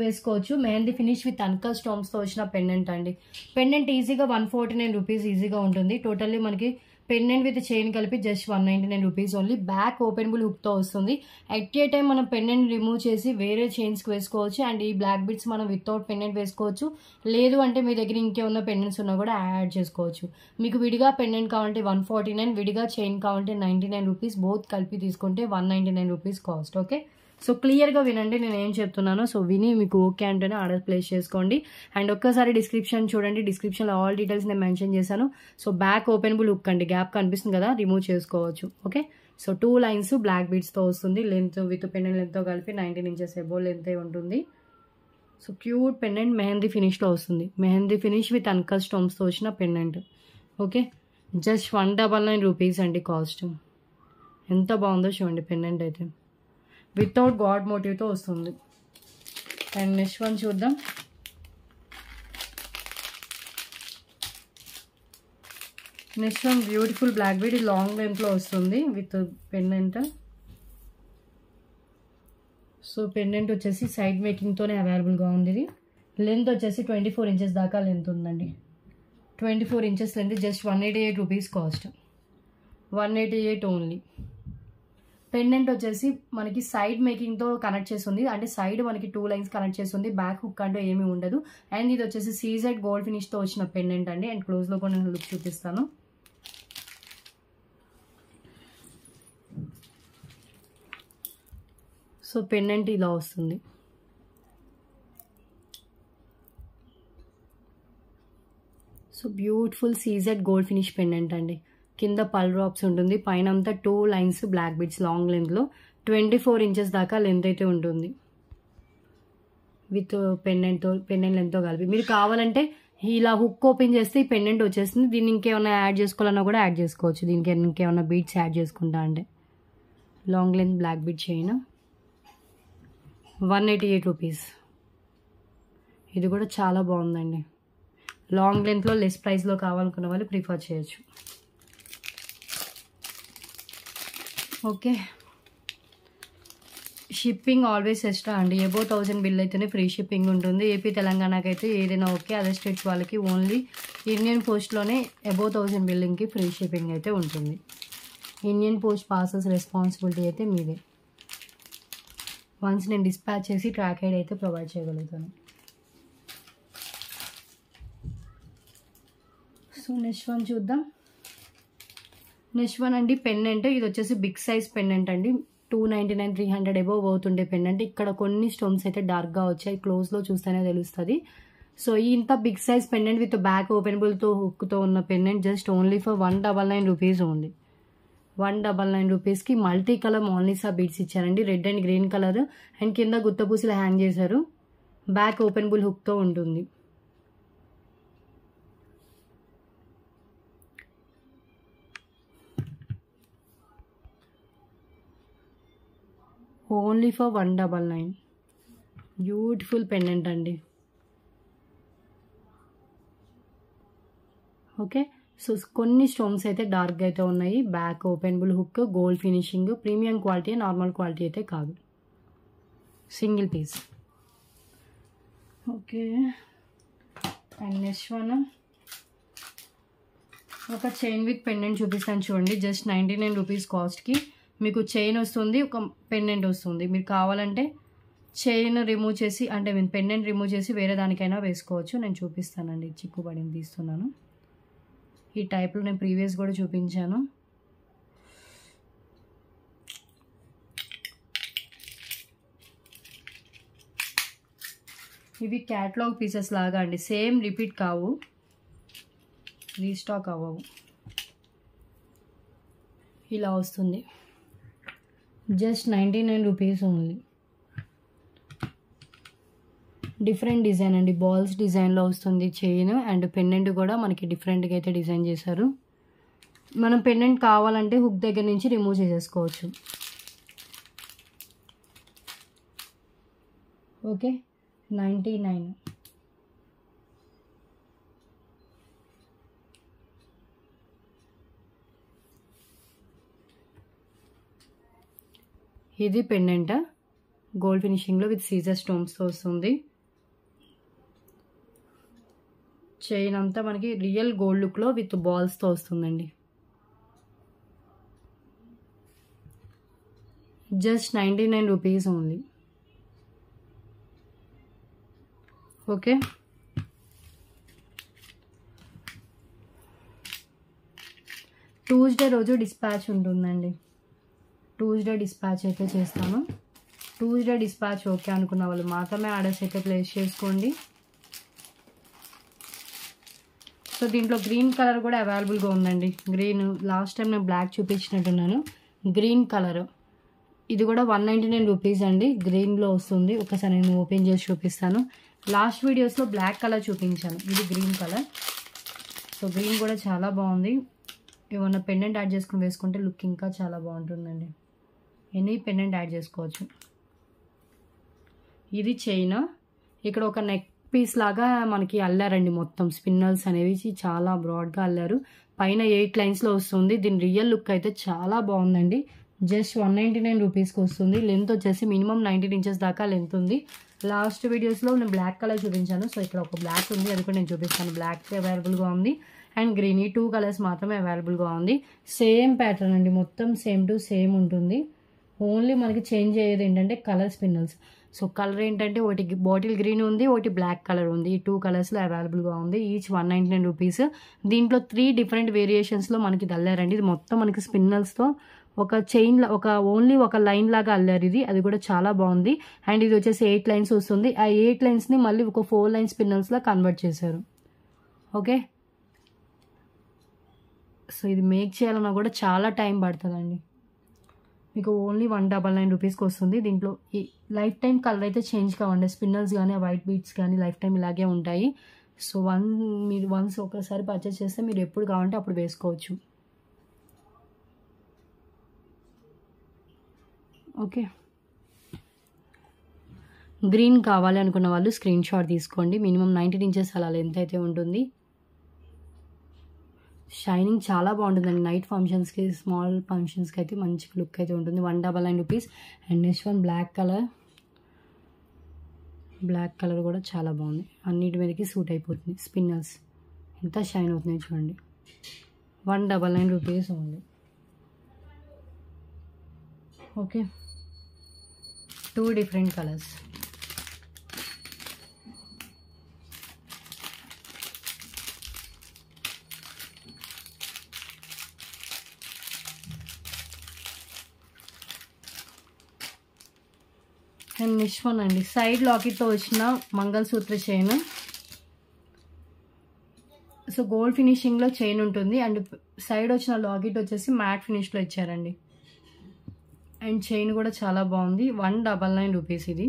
వేసుకోవచ్చు. మెహందీ ఫినిష్ విత్ అన్కల్ స్టోన్స్తో వచ్చిన పెండెంట్ అండి. పెండెంట్ ఈజీగా 149 రూపీస్ ఈజీగా ఉంటుంది. టోటల్లీ మనకి పెండెంట్ విత్ చైన్ కలిపి just 199 rupees only. Back openable హుక్తో వస్తుంది. ఎట్ ఏ టైం మనం పెండెంట్ రిమూవ్ చేసి వేరే చైన్స్కి వేసుకోవచ్చు. అండ్ ఈ బ్లాక్ బిట్స్ మనం వితౌట్ పెండెంట్ వేసుకోవచ్చు. లేదు అంటే మీ దగ్గర ఇంకేమన్నా పెండెంట్స్ ఉన్నా కూడా యాడ్ చేసుకోవచ్చు. మీకు విడిగా పెండెంట్ కావాలంటే 149, విడిగా చైన్ కావాలంటే 99 రూపీస్. బోత్ కలిపి తీసుకుంటే 199 రూపీస్ కాస్ట్. ఓకే, సో క్లియర్గా వినండి నేను ఏం చెప్తున్నానో. సో విని మీకు ఓకే అంటేనే ఆర్డర్ ప్లేస్ చేసుకోండి. అండ్ ఒక్కసారి డిస్క్రిప్షన్ చూడండి, డిస్క్రిప్షన్లో ఆల్ డీటెయిల్స్ నేను మెన్షన్ చేశాను. సో బ్యాక్ ఓపెనబుల్ హుక్ అండి, గ్యాప్ కనిపిస్తుంది కదా, రిమూవ్ చేసుకోవచ్చు. ఓకే, సో 2 లైన్స్ బ్లాక్ బీడ్స్తో వస్తుంది. లెంత్ విత్ పెండెంట్ లెంత్తో కలిపి 19 ఇంచెస్ ఎబో లెంత్ ఉంటుంది. సో క్యూట్ పెండెంట్ మెహందీ ఫినిష్లో వస్తుంది. మెహందీ ఫినిష్ విత్ అన్కల్ స్టోన్స్తో వచ్చిన పెండెంట్. ఓకే, జస్ట్ 199 రూపీస్ అండి కాస్ట్. ఎంత బాగుందో చూడండి పెండెంట్ అయితే. వితౌట్ గాడ్ మోటివ్తో వస్తుంది. అండ్ నెక్స్ట్ వన్ చూద్దాం. Next one beautiful black bead, long లెంత్లో వస్తుంది విత్ పెండెంట్. సో పెండెంట్ వచ్చేసి సైడ్ మేకింగ్తోనే అవైలబుల్గా ఉంది. ఇది లెంత్ వచ్చేసి 24 ఇంచెస్ దాకా లెంత్ ఉందండి. 24 inches length just 188 rupees cost. 188 only. Pendant వచ్చేసి మనకి సైడ్ మేకింగ్తో కనెక్ట్ చేస్తుంది, అంటే సైడ్ మనకి 2 లైన్స్ కనెక్ట్ చేస్తుంది, బ్యాక్ హుక్ అంటూ ఏమీ ఉండదు. అండ్ ఇది వచ్చేసి సీజెడ్ గోల్డ్ ఫినిష్తో వచ్చిన పెండెంట్ అండి. అండ్ క్లోజ్లో కూడా నేను లుక్ చూపిస్తాను. సో పెండెంట్ ఇలా వస్తుంది. So beautiful CZ gold finish pendant అండి. కింద పల్ డ్రాప్స్ ఉంటుంది, పైన అంతా 2 లైన్స్ బ్లాక్ బిడ్స్ లాంగ్ లెంత్లో 24 ఇంచెస్ దాకా లెంత్ అయితే ఉంటుంది విత్ పెండెంట్ లెంత్తో కలిపి. మీరు కావాలంటే ఇలా హుక్ ఓపెన్ చేస్తే ఈ పెండెంట్ వచ్చేస్తుంది. దీన్ని ఇంకేమైనా యాడ్ చేసుకోవాలన్నా కూడా యాడ్ చేసుకోవచ్చు. దీనికి ఇంకేమైనా బీడ్స్ యాడ్ చేసుకుంటా అంటే. Long length black bead chain 188 rupees. ఇది కూడా చాలా బాగుందండి. లాంగ్ లెంత్లో లెస్ ప్రైస్లో కావాలనుకున్న వాళ్ళు ప్రిఫర్ చేయొచ్చు. ఓకే, షిప్పింగ్ ఆల్వేస్ ఎక్స్ట్రా అండి. అబౌవ్ 1000 బిల్ అయితేనే ఫ్రీ షిప్పింగ్ ఉంటుంది. ఏపీ తెలంగాణకి అయితే ఏదైనా ఓకే, అదర్ స్టేట్స్ వాళ్ళకి ఓన్లీ ఇండియన్ పోస్ట్లోనే అబౌవ్ 1000 బిల్లింగ్కి ఫ్రీ షిప్పింగ్ అయితే ఉంటుంది. ఇండియన్ పోస్ట్ పార్సల్స్ రెస్పాన్సిబిలిటీ అయితే మీదే. వన్స్ నేను డిస్పాచ్ చేసి ట్రాక్ ఐడి అయితే ప్రొవైడ్ చేయగలుగుతాను. సో నెక్స్ట్ వన్ చూద్దాం. నెక్స్ట్ వన్ అండి పెండెంట్. ఇది వచ్చేసి బిగ్ సైజ్ పెండెంట్ అండి. 299, 300 అబోవ్ అవుతుండే పెండెంట్. ఇక్కడ కొన్ని స్టోన్స్ అయితే డార్క్గా వచ్చాయి, క్లోజ్లో చూస్తేనే తెలుస్తుంది. సో ఇంత big size pendant with back ఓపెనబుల్తో హుక్తో ఉన్న pendant just only for 199 rupees ఉంది. 199 రూపీస్కి మల్టీ కలర్ మాల్నిసా బీడ్స్ ఇచ్చారండి. Red and green colour. And కింద గుత్తపూసలు హ్యాంగ్ చేశారు. బ్యాక్ ఓపెనబుల్ హుక్తో ఉంటుంది. Only for 199. బ్యూటిఫుల్ పెండెంట్ అండి. ఓకే, సో కొన్ని స్టోన్స్ అయితే డార్క్గా అయితే ఉన్నాయి. Back openable hook, gold finishing, premium quality, normal quality అయితే కాదు. Single piece. Okay, and next one ఒక చైన్ విత్ పెండెంట్ చూపిస్తాను చూడండి. జస్ట్ 99 రూపీస్ కాస్ట్కి మీకు చైన్ వస్తుంది, ఒక పెండెంట్ వస్తుంది. మీరు కావాలంటే చైన్ రిమూవ్ చేసి, అంటే నేను పెండెంట్ రిమూవ్ చేసి వేరే దానికైనా వేసుకోవచ్చు. నేను చూపిస్తానండి. చిక్కుబడిని తీస్తున్నాను. ఈ టైప్లో నేను ప్రీవియస్ కూడా చూపించాను. ఇవి క్యాటలాగ్ పీసెస్ లాగా అండి. సేమ్ రిపీట్ కావు, రీస్టాక్ అవ్వవు. ఇలా వస్తుంది. Just 99 rupees only. Different design అండి. బాల్స్ డిజైన్లో వస్తుంది చైన్. అండ్ పెండెంట్ కూడా మనకి డిఫరెంట్గా అయితే డిజైన్ చేశారు. మనం పెండెంట్ కావాలంటే హుక్ దగ్గర నుంచి రిమూవ్ చేసేసుకోవచ్చు. ఓకే, 99. ఇది పెండెంట్ గోల్డ్ ఫినిషింగ్లో విత్ సీజర్ స్టోన్స్తో వస్తుంది. చైన్ అంతా మనకి రియల్ గోల్డ్ లుక్లో విత్ బాల్స్తో వస్తుందండి. Just 99 rupees only. Okay, Tuesday రోజు డిస్పాచ్ ఉంటుందండి. ట్యూస్డే డిస్పాచ్ అయితే చేస్తాను. ట్యూస్డే డిస్పాచ్ ఓకే అనుకున్న వాళ్ళు మాత్రమే ఆర్డర్స్ అయితే ప్లేస్ చేసుకోండి. సో దీంట్లో గ్రీన్ కలర్ కూడా అవైలబుల్గా ఉందండి. గ్రీన్ లాస్ట్ టైం నేను బ్లాక్ చూపించినట్టున్నాను. గ్రీన్ కలర్ ఇది కూడా 199 రూపీస్ అండి. గ్రీన్లో వస్తుంది. ఒకసారి నేను ఓపెన్ చేసి చూపిస్తాను. లాస్ట్ వీడియోస్లో బ్లాక్ కలర్ చూపించాను, ఇది గ్రీన్ కలర్. సో గ్రీన్ కూడా చాలా బాగుంది. ఏమన్నా పెండెంట్ యాడ్ చేసుకుని వేసుకుంటే లుక్ ఇంకా చాలా బాగుంటుందండి. ఎనీ పెండెంట్ యాడ్ చేసుకోవచ్చు. ఇది చైన్. ఇక్కడ ఒక నెక్ పీస్ లాగా మనకి అల్లారండి. మొత్తం స్పిన్నల్స్ అనేవి చాలా బ్రాడ్గా అల్లారు. పైన 8 లైన్స్లో వస్తుంది. దీని రియల్ లుక్ అయితే చాలా బాగుందండి. జస్ట్ 199 రూపీస్కి వస్తుంది. లెంత్ వచ్చేసి మినిమం 19 ఇంచెస్ దాకా లెంత్ ఉంది. లాస్ట్ వీడియోస్లో నేను బ్లాక్ కలర్ చూపించాను. సో ఇక్కడ ఒక బ్లాక్ ఉంది, అది కూడా నేను చూపిస్తాను. బ్లాక్ అవైలబుల్గా ఉంది అండ్ గ్రీన్, ఈ 2 కలర్స్ మాత్రమే అవైలబుల్గా ఉంది. సేమ్ ప్యాటర్న్ అండి, మొత్తం సేమ్ టు సేమ్ ఉంటుంది. ఓన్లీ మనకి చేంజ్ అయ్యేది ఏంటంటే కలర్ స్పిన్నల్స్. సో కలర్ ఏంటంటే ఒకటి బాటిల్ గ్రీన్ ఉంది, ఒకటి బ్లాక్ కలర్ ఉంది. ఈ 2 కలర్స్లో అవైలబుల్గా ఉంది. Each 199 rupees. దీంట్లో 3 డిఫరెంట్ వేరియేషన్స్లో మనకి ఇది అల్లారండి. ఇది మొత్తం మనకి స్పిన్నల్స్తో ఒక చైన్, ఓన్లీ ఒక లైన్ లాగా అల్లారు ఇది. అది కూడా చాలా బాగుంది. అండ్ ఇది వచ్చేసి 8 లైన్స్ వస్తుంది. ఆ 8 లైన్స్ని మళ్ళీ ఒక 4 లైన్ స్పిన్నల్స్లా కన్వర్ట్ చేశారు. ఓకే, సో ఇది మేక్ చేయాలన్నా కూడా చాలా టైం పడుతుందండి. మీకు ఓన్లీ 199 రూపీస్కి వస్తుంది. దీంట్లో ఈ లైఫ్ టైం కలర్ అయితే చేంజ్ కావండి. స్పిన్నల్స్ కానీ వైట్ బీడ్స్ కానీ లైఫ్ టైం ఇలాగే ఉంటాయి. సో మీరు వన్స్ ఒకసారి పర్చేస్ చేస్తే మీరు ఎప్పుడు కావాలంటే అప్పుడు వేసుకోవచ్చు. ఓకే, గ్రీన్ కావాలి అనుకున్న వాళ్ళు స్క్రీన్ షాట్ తీసుకోండి. మినిమం 19 ఇంచెస్ అలా లెంత్ అయితే ఉంటుంది. షైనింగ్ చాలా బాగుంటుందండి. నైట్ ఫంక్షన్స్కి, స్మాల్ ఫంక్షన్స్కి అయితే మంచి లుక్ అయితే ఉంటుంది. 199 rupees. And next one black colour. Black colour కూడా చాలా బాగుంది. అన్నిటి మీదకి సూట్ అయిపోతుంది. స్పిన్నల్స్ ఎంత షైన్ అవుతున్నాయి చూడండి. 199 రూపీస్ ఉంది. Okay, 2 different colours. And next one అండి, సైడ్ లాకెట్తో వచ్చిన మంగళసూత్ర చైన్. సో గోల్డ్ ఫినిషింగ్లో చైన్ ఉంటుంది. అండ్ సైడ్ వచ్చిన లాకెట్ వచ్చేసి మ్యాట్ ఫినిష్లో ఇచ్చారండి. అండ్ చైన్ కూడా చాలా బాగుంది. 199 రూపీస్ ఇది.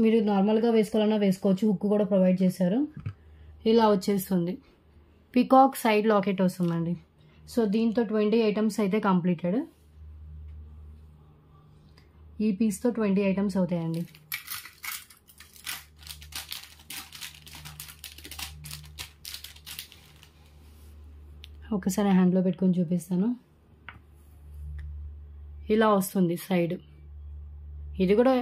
మీరు నార్మల్గా వేసుకోవాలన్నా వేసుకోవచ్చు. హుక్ కూడా ప్రొవైడ్ చేశారు. ఇలా వచ్చేస్తుంది. పికాక్ సైడ్ లాకెట్ వస్తుందండి. సో దీంతో 20 ఐటమ్స్ అయితే కంప్లీటెడ్. ఈ పీస్తో 20 ఐటమ్స్ అవుతాయండి. ఒకసారి హ్యాండ్లో పెట్టుకొని చూపిస్తాను. ఇలా వస్తుంది సైడ్. ఇది కూడా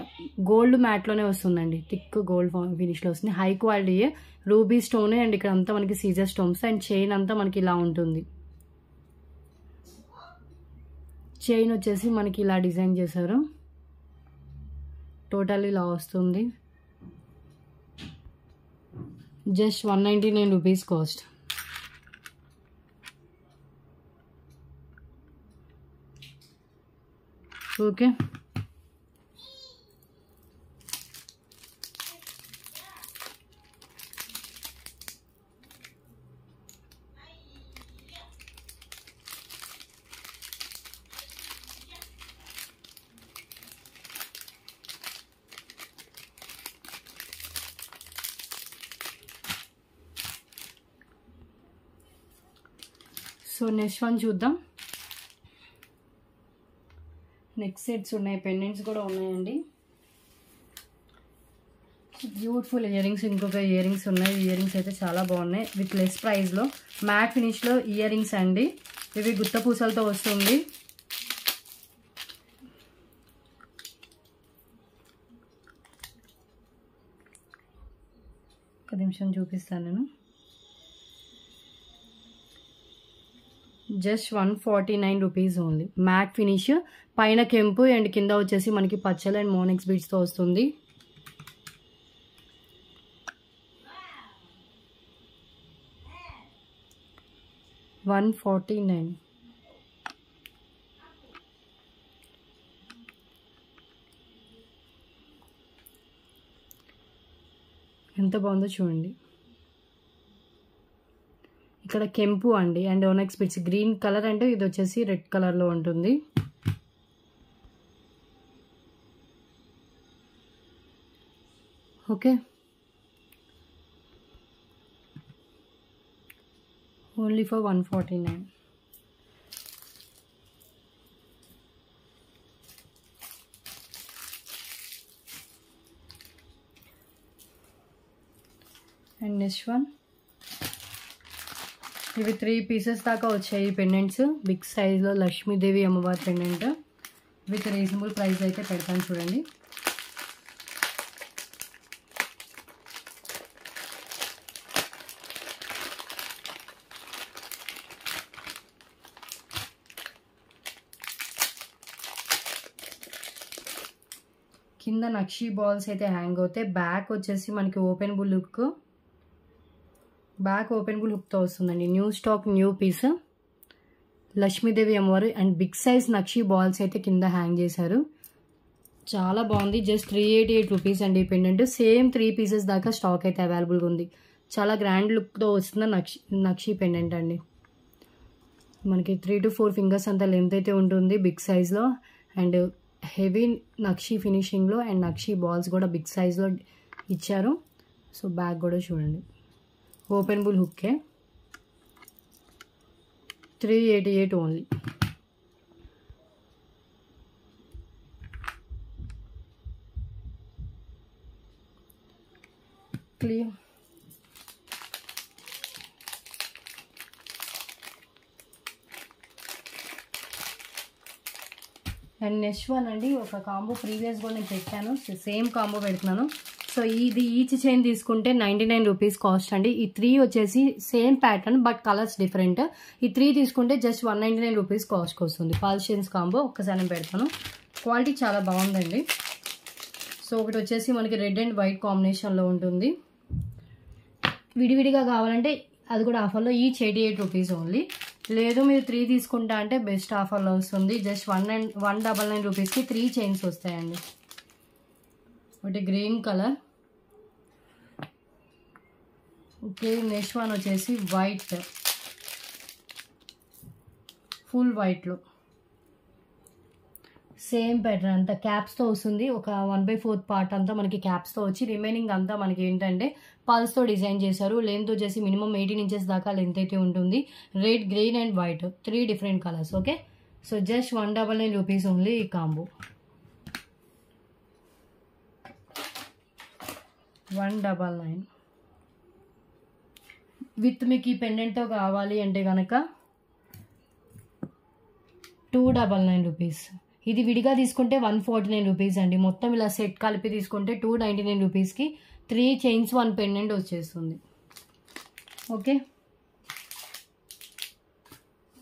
గోల్డ్ మ్యాట్లోనే వస్తుందండి. థిక్ గోల్డ్ ఫినిష్లో వస్తుంది. High quality ruby stone. And ఇక్కడ అంతా మనకి సీజర్ స్టోన్స్. అండ్ చైన్ అంతా మనకి ఇలా ఉంటుంది. చైన్ వచ్చేసి మనకి ఇలా డిజైన్ చేశారు. టోటల్ ఇలా వస్తుంది. Just 199 rupees cost. Okay, so next one చూద్దాం. నెక్ సెట్స్ ఉన్నాయి, పెండెంట్స్ కూడా ఉన్నాయండి. Beautiful earrings. ఇంకొక ఇయర్ రింగ్స్ ఉన్నాయి. ఇయర్ రింగ్స్ అయితే చాలా బాగున్నాయి. విత్ లెస్ ప్రైస్లో మ్యాట్ ఫినిష్లో ఇయర్ రింగ్స్ అండి. ఇవి గుత్త పూసలతో వస్తుంది. ఒక నిమిషం చూపిస్తాను నేను. Just 149 rupees only. Matte finish, పైన కెంపు అండ్ కింద వచ్చేసి మనకి పచ్చలు అండ్ మోనెక్స్ బీడ్స్తో వస్తుంది. $149. ఎంత బాగుందో చూడండి. ఇక్కడ కెంపు అండి and onyx bits green colour. అంటే ఇది వచ్చేసి రెడ్ కలర్లో ఉంటుంది. Okay, only for 149. And next one, ఇవి 3 పీసెస్ దాకా వచ్చాయి పెండెంట్స్. బిగ్ సైజ్లో లక్ష్మీదేవి అమ్మవారి పెండెంట్ విత్ రీజనబుల్ ప్రైస్ అయితే పెడతాను చూడండి. కింద నక్షీ బాల్స్ అయితే హ్యాంగ్ అవుతాయి. బ్యాక్ వచ్చేసి మనకి ఓపెనబుల్ హుక్, బ్యాక్ ఓపెనబుల్ హుక్తో వస్తుందండి. New stock, new piece. Lakshmidevi అమ్మవారు అండ్ బిగ్ సైజ్ నక్షీ బాల్స్ అయితే కింద హ్యాంగ్ చేశారు. చాలా బాగుంది. జస్ట్ 388 రూపీస్ అండి ఈ పెండెంట్. సేమ్ 3 పీసెస్ దాకా స్టాక్ అయితే అవైలబుల్గా ఉంది. చాలా గ్రాండ్ లుక్తో వస్తున్న నక్షీ పెండెంట్ అండి. మనకి 3 to 4 ఫింగర్స్ అంత లెంత్ అయితే ఉంటుంది బిగ్ సైజ్లో. అండ్ హెవీ నక్షీ ఫినిషింగ్లో అండ్ నక్షీ బాల్స్ కూడా బిగ్ సైజ్లో ఇచ్చారు. సో బ్యాక్ కూడా చూడండి, ఓపెనబుల్ హుక్కే. 388 only. Clear. And next one అండి, ఒక కాంబో ప్రీవియస్గా నేను పెట్టాను, సేమ్ కాంబో పెడుతున్నాను. సో ఇది ఈచ్ చైన్ తీసుకుంటే 99 రూపీస్ కాస్ట్ అండి. ఈ 3 వచ్చేసి same pattern but colours different. ఈ 3 తీసుకుంటే జస్ట్ 199 రూపీస్ కాస్ట్కి వస్తుంది. పల్స్ చైన్స్ కాంబో ఒక్కసారి నేను పెడతాను. క్వాలిటీ చాలా బాగుందండి. సో ఒకటి వచ్చేసి మనకి రెడ్ అండ్ వైట్ కాంబినేషన్లో ఉంటుంది. విడివిడిగా కావాలంటే అది కూడా ఆఫర్లో ఈచ్ 88 రూపీస్ ఓన్లీ. లేదు మీరు 3 తీసుకుంటా అంటే బెస్ట్ ఆఫర్లో వస్తుంది. జస్ట్ 199 రూపీస్కి 3 చైన్స్ వస్తాయండి. ఒకటి green colour. Okay, next one వచ్చేసి వైట్, ఫుల్ వైట్లో సేమ్ ప్యాటర్న్ అంతా క్యాప్స్తో వస్తుంది. ఒక 1/4 పార్ట్ అంతా మనకి క్యాప్స్తో వచ్చి రిమైనింగ్ అంతా మనకి ఏంటంటే పల్స్తో డిజైన్ చేశారు. లెంత్ వచ్చేసి మినిమం 18 ఇంచెస్ దాకా లెంత్ అయితే ఉంటుంది. Red, green and white 3 different colours. Okay, so just 199 rupees only ఈ కాంబో. 199 విత్ మీకు ఈ పెండెంట్తో కావాలి అంటే కనుక 299 రూపీస్. ఇది విడిగా తీసుకుంటే 149 రూపీస్ అండి. మొత్తం ఇలా సెట్ కలిపి తీసుకుంటే 299 రూపీస్కి 3 చైన్స్ 1 పెండెంట్ వచ్చేస్తుంది. ఓకే,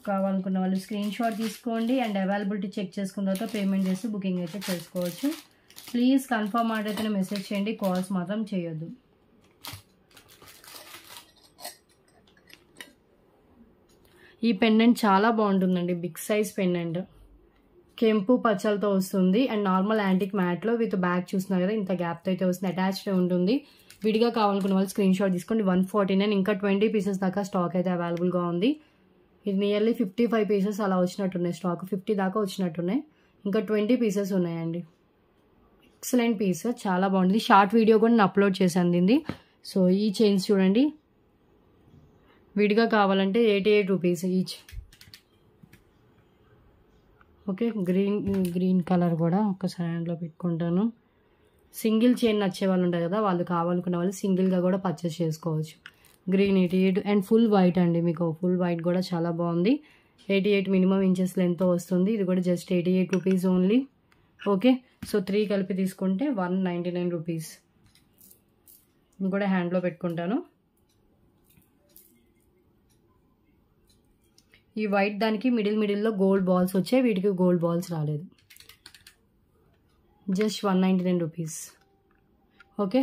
కావాలనుకున్న వాళ్ళు స్క్రీన్ షాట్ తీసుకోండి అండ్ అవైలబిలిటీ చెక్ చేసుకున్న తర్వాత పేమెంట్ చేసి బుకింగ్ అయితే చేసుకోవచ్చు. ప్లీజ్ కన్ఫర్మ్ ఆర్డర్ అయితేనే మెసేజ్ చేయండి, కాల్స్ మాత్రం చేయొద్దు. ఈ పెండెంట్ చాలా బాగుంటుందండి. బిగ్ సైజ్ పెండెంట్, కెంపు పచ్చలతో వస్తుంది అండ్ నార్మల్ యాంటిక్ మ్యాట్లో విత్ బ్యాగ్ చూస్తున్నారు కదా, ఇంత గ్యాప్తో అయితే వస్తుంది. అటాచ్డ్ ఉంటుంది. విడిగా కావాలనుకున్న వాళ్ళు స్క్రీన్ షాట్ తీసుకోండి. 149. ఇంకా 20 పీసెస్ దాకా స్టాక్ అయితే అవైలబుల్గా ఉంది. ఇది నియర్లీ 55 పీసెస్ అలా వచ్చినట్టున్నాయి. స్టాక్ 50 దాకా వచ్చినట్టున్నాయి. ఇంకా 20 పీసెస్ ఉన్నాయండి. ఎక్సలెంట్ పీస్, చాలా బాగుంది. షార్ట్ వీడియో కూడా నేను అప్లోడ్ చేశాను దీన్ని. సో ఈ చైన్స్ చూడండి, విడిగా కావాలంటే 88 rupees each. Okay, green colour కూడా ఒకసారి హ్యాండ్లో పెట్టుకుంటాను. సింగిల్ చైన్ నచ్చే వాళ్ళు ఉంటారు కదా, వాళ్ళు కావాలనుకున్న వాళ్ళు సింగిల్గా కూడా పర్చేస్ చేసుకోవచ్చు. గ్రీన్ 88 అండ్ ఫుల్ వైట్ అండి. మీకు ఫుల్ వైట్ కూడా చాలా బాగుంది. 88 మినిమం ఇంచెస్ లెంత్ వస్తుంది. ఇది కూడా just 88 rupees only. Okay, so 3 కలిపి తీసుకుంటే 199 రూపీస్. ఇది కూడా హ్యాండ్లో పెట్టుకుంటాను. ఈ వైట్ దానికి మిడిల్లో గోల్డ్ బాల్స్ వచ్చాయి, వీటికి గోల్డ్ బాల్స్ రాలేదు. Just 199 rupees. Okay,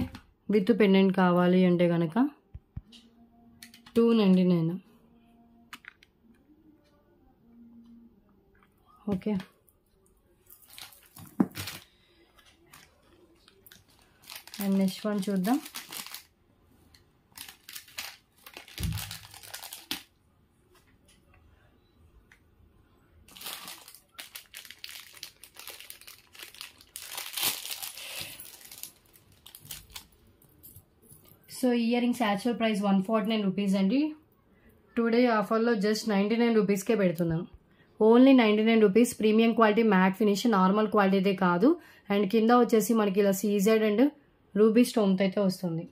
with pendant కావాలి అంటే కనుక 299. ఓకే, అండ్ నెక్స్ట్ వన్ చూద్దాం. So earrings actual price 149 rupees అండి. టుడే ఆఫర్లో జస్ట్ 99 రూపీస్కే పెడుతున్నాను. Only 99 rupees. Premium quality, matte finish, normal quality అయితే కాదు. అండ్ కింద వచ్చేసి మనకి ఇలా సీజెడ్ అండ్ రూబీ స్టోన్తో అయితే వస్తుంది.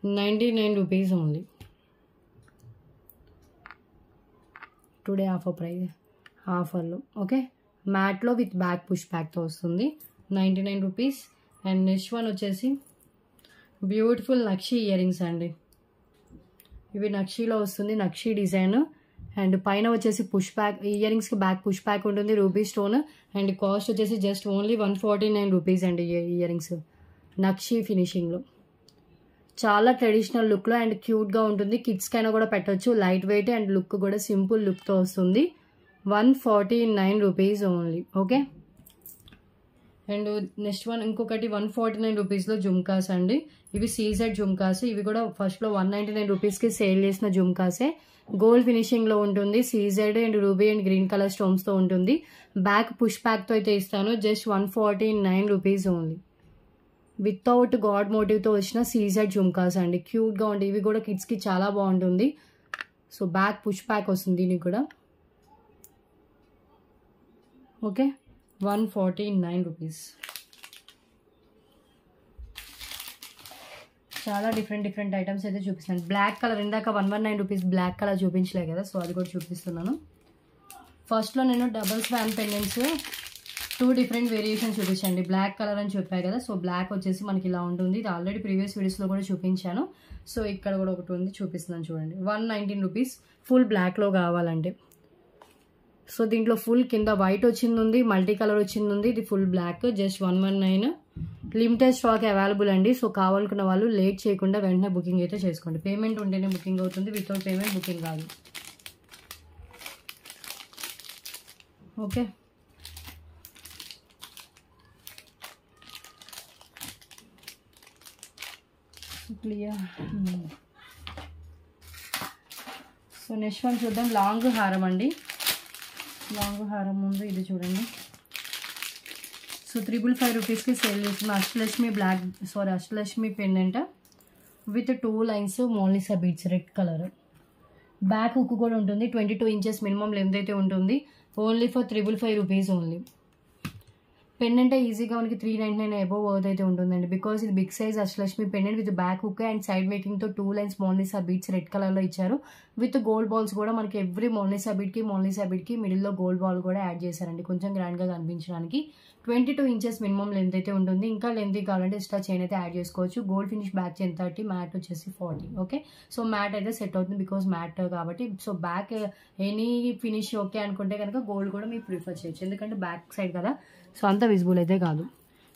99 rupees only. Today offer price, ఆఫర్లో. ఓకే, మ్యాట్లో విత్ బ్యాక్ పుష్ బ్యాక్తో వస్తుంది. 99 రూపీస్. అండ్ నెక్స్ట్ వన్ వచ్చేసి బ్యూటిఫుల్ నక్షీ ఇయర్ రింగ్స్ అండి. ఇవి నక్షీలో వస్తుంది, నక్షీ డిజైన్ అండ్ పైన వచ్చేసి పుష్ బ్యాక్, ఇయర్ రింగ్స్కి బ్యాక్ పుష్ బ్యాక్ ఉంటుంది, రూబీ స్టోన్. అండ్ కాస్ట్ వచ్చేసి జస్ట్ ఓన్లీ 149 రూపీస్ అండి. ఇయర్ రింగ్స్ నక్షి ఫినిషింగ్లో చాలా ట్రెడిషనల్ లుక్లో అండ్ క్యూట్గా ఉంటుంది. కిడ్స్కైనా కూడా పెట్టవచ్చు, లైట్ వెయిట్ అండ్ లుక్ కూడా సింపుల్ లుక్తో వస్తుంది. 149 rupees only. Okay, and next one ఇంకొకటి 149 రూపీస్లో జుమ్కాస్ అండి. ఇవి సీజెడ్ జుమ్కాస్. ఇవి కూడా ఫస్ట్లో 199 రూపీస్కి సేల్ చేసిన జుమ్కాసే. గోల్డ్ ఫినిషింగ్లో ఉంటుంది, CZ and ruby and green colour స్టోన్స్తో ఉంటుంది. బ్యాక్ పుష్ బ్యాక్తో అయితే ఇస్తాను. Just 149 rupees only. Without god మోటివ్తో వచ్చిన సీజెడ్ జుమ్కాస్ అండి, క్యూట్గా ఉంటాయి. ఇవి కూడా కిడ్స్కి చాలా బాగుంటుంది. సో బ్యాక్ పుష్ బ్యాక్ వస్తుంది దీనికి కూడా. Okay, 149 rupees. చాలా డిఫరెంట్ ఐటమ్స్ అయితే చూపిస్తాను. బ్లాక్ కలర్ ఇందాక 119 రూపీస్ బ్లాక్ కలర్ చూపించలే కదా, సో అది కూడా చూపిస్తున్నాను. ఫస్ట్లో నేను double swan pendants 2 different variations చూపించండి. బ్లాక్ కలర్ అని చెప్పాను కదా, సో బ్లాక్ వచ్చేసి మనకి ఇలా ఉంటుంది. ఇది ఆల్రెడీ ప్రీవియస్ వీడియోస్లో కూడా చూపించాను. సో ఇక్కడ కూడా ఒకటి ఉంది, చూపిస్తున్నాను చూడండి. 119 రూపీస్ ఫుల్ బ్లాక్లో కావాలంటే. సో దీంట్లో ఫుల్ కింద వైట్ వచ్చింది ఉంది, మల్టీ కలర్ వచ్చింది ఉంది. ఇది full black. Just 119. Limited stock available అండి. సో కావాలనుకున్న వాళ్ళు లేట్ చేయకుండా వెంటనే బుకింగ్ అయితే చేసుకోండి. పేమెంట్ ఉంటేనే బుకింగ్ అవుతుంది, వితౌట్ పేమెంట్ బుకింగ్ కాదు. Okay, clear. So next one చూద్దాం. లాంగ్ హారం అండి. లాంగ్ హారం ముందు ఇది చూడండి. సో 355 రూపీస్కి సేల్ చేస్తున్న Ashtalakshmi pendant with 2 lines Mona Lisa beads red colour. Back hook కూడా ఉంటుంది. 22 ఇంచెస్ మినిమం లెంత్ అయితే ఉంటుంది. Only for 355 rupees only. Pendant ఈజీగా మనకి 399 అబోవ్ వర్త్ అయితే ఉంటుందండి. బికాస్ ఇది big size Ashtalakshmi pendant with back hook and side మేకింగ్తో 2 లైన్స్ మోనాలిసా బీడ్స్ రెడ్ కలర్లో ఇచ్చారు. విత్ గోల్డ్ బాల్స్ కూడా మనకి ఎవ్రీ మోనాలిసా బీడ్కి మిడిల్లో గోల్డ్ బాల్ కూడా యాడ్ చేశారండి, కొంచెం గ్రాండ్గా కనిపించడానికి. 22 ఇంచెస్ మినిమం లెంత్ అయితే ఉంటుంది. ఇంకా లెంత్ కావాలంటే ఎక్స్ట్రా చైన్ అయితే యాడ్ చేసుకోవచ్చు. Gold finish back chain 30, matte వచ్చేసి 40. ఓకే, సో మ్యాట్ అయితే సెట్ అవుతుంది బికాస్ మ్యాట్ కాబట్టి. So back any finish okay అనుకుంటే కనుక గోల్డ్ కూడా మీరు ప్రిఫర్ చేయొచ్చు, ఎందుకంటే బ్యాక్ సైడ్ కదా, సో అంత విజిబుల్ అయితే కాదు.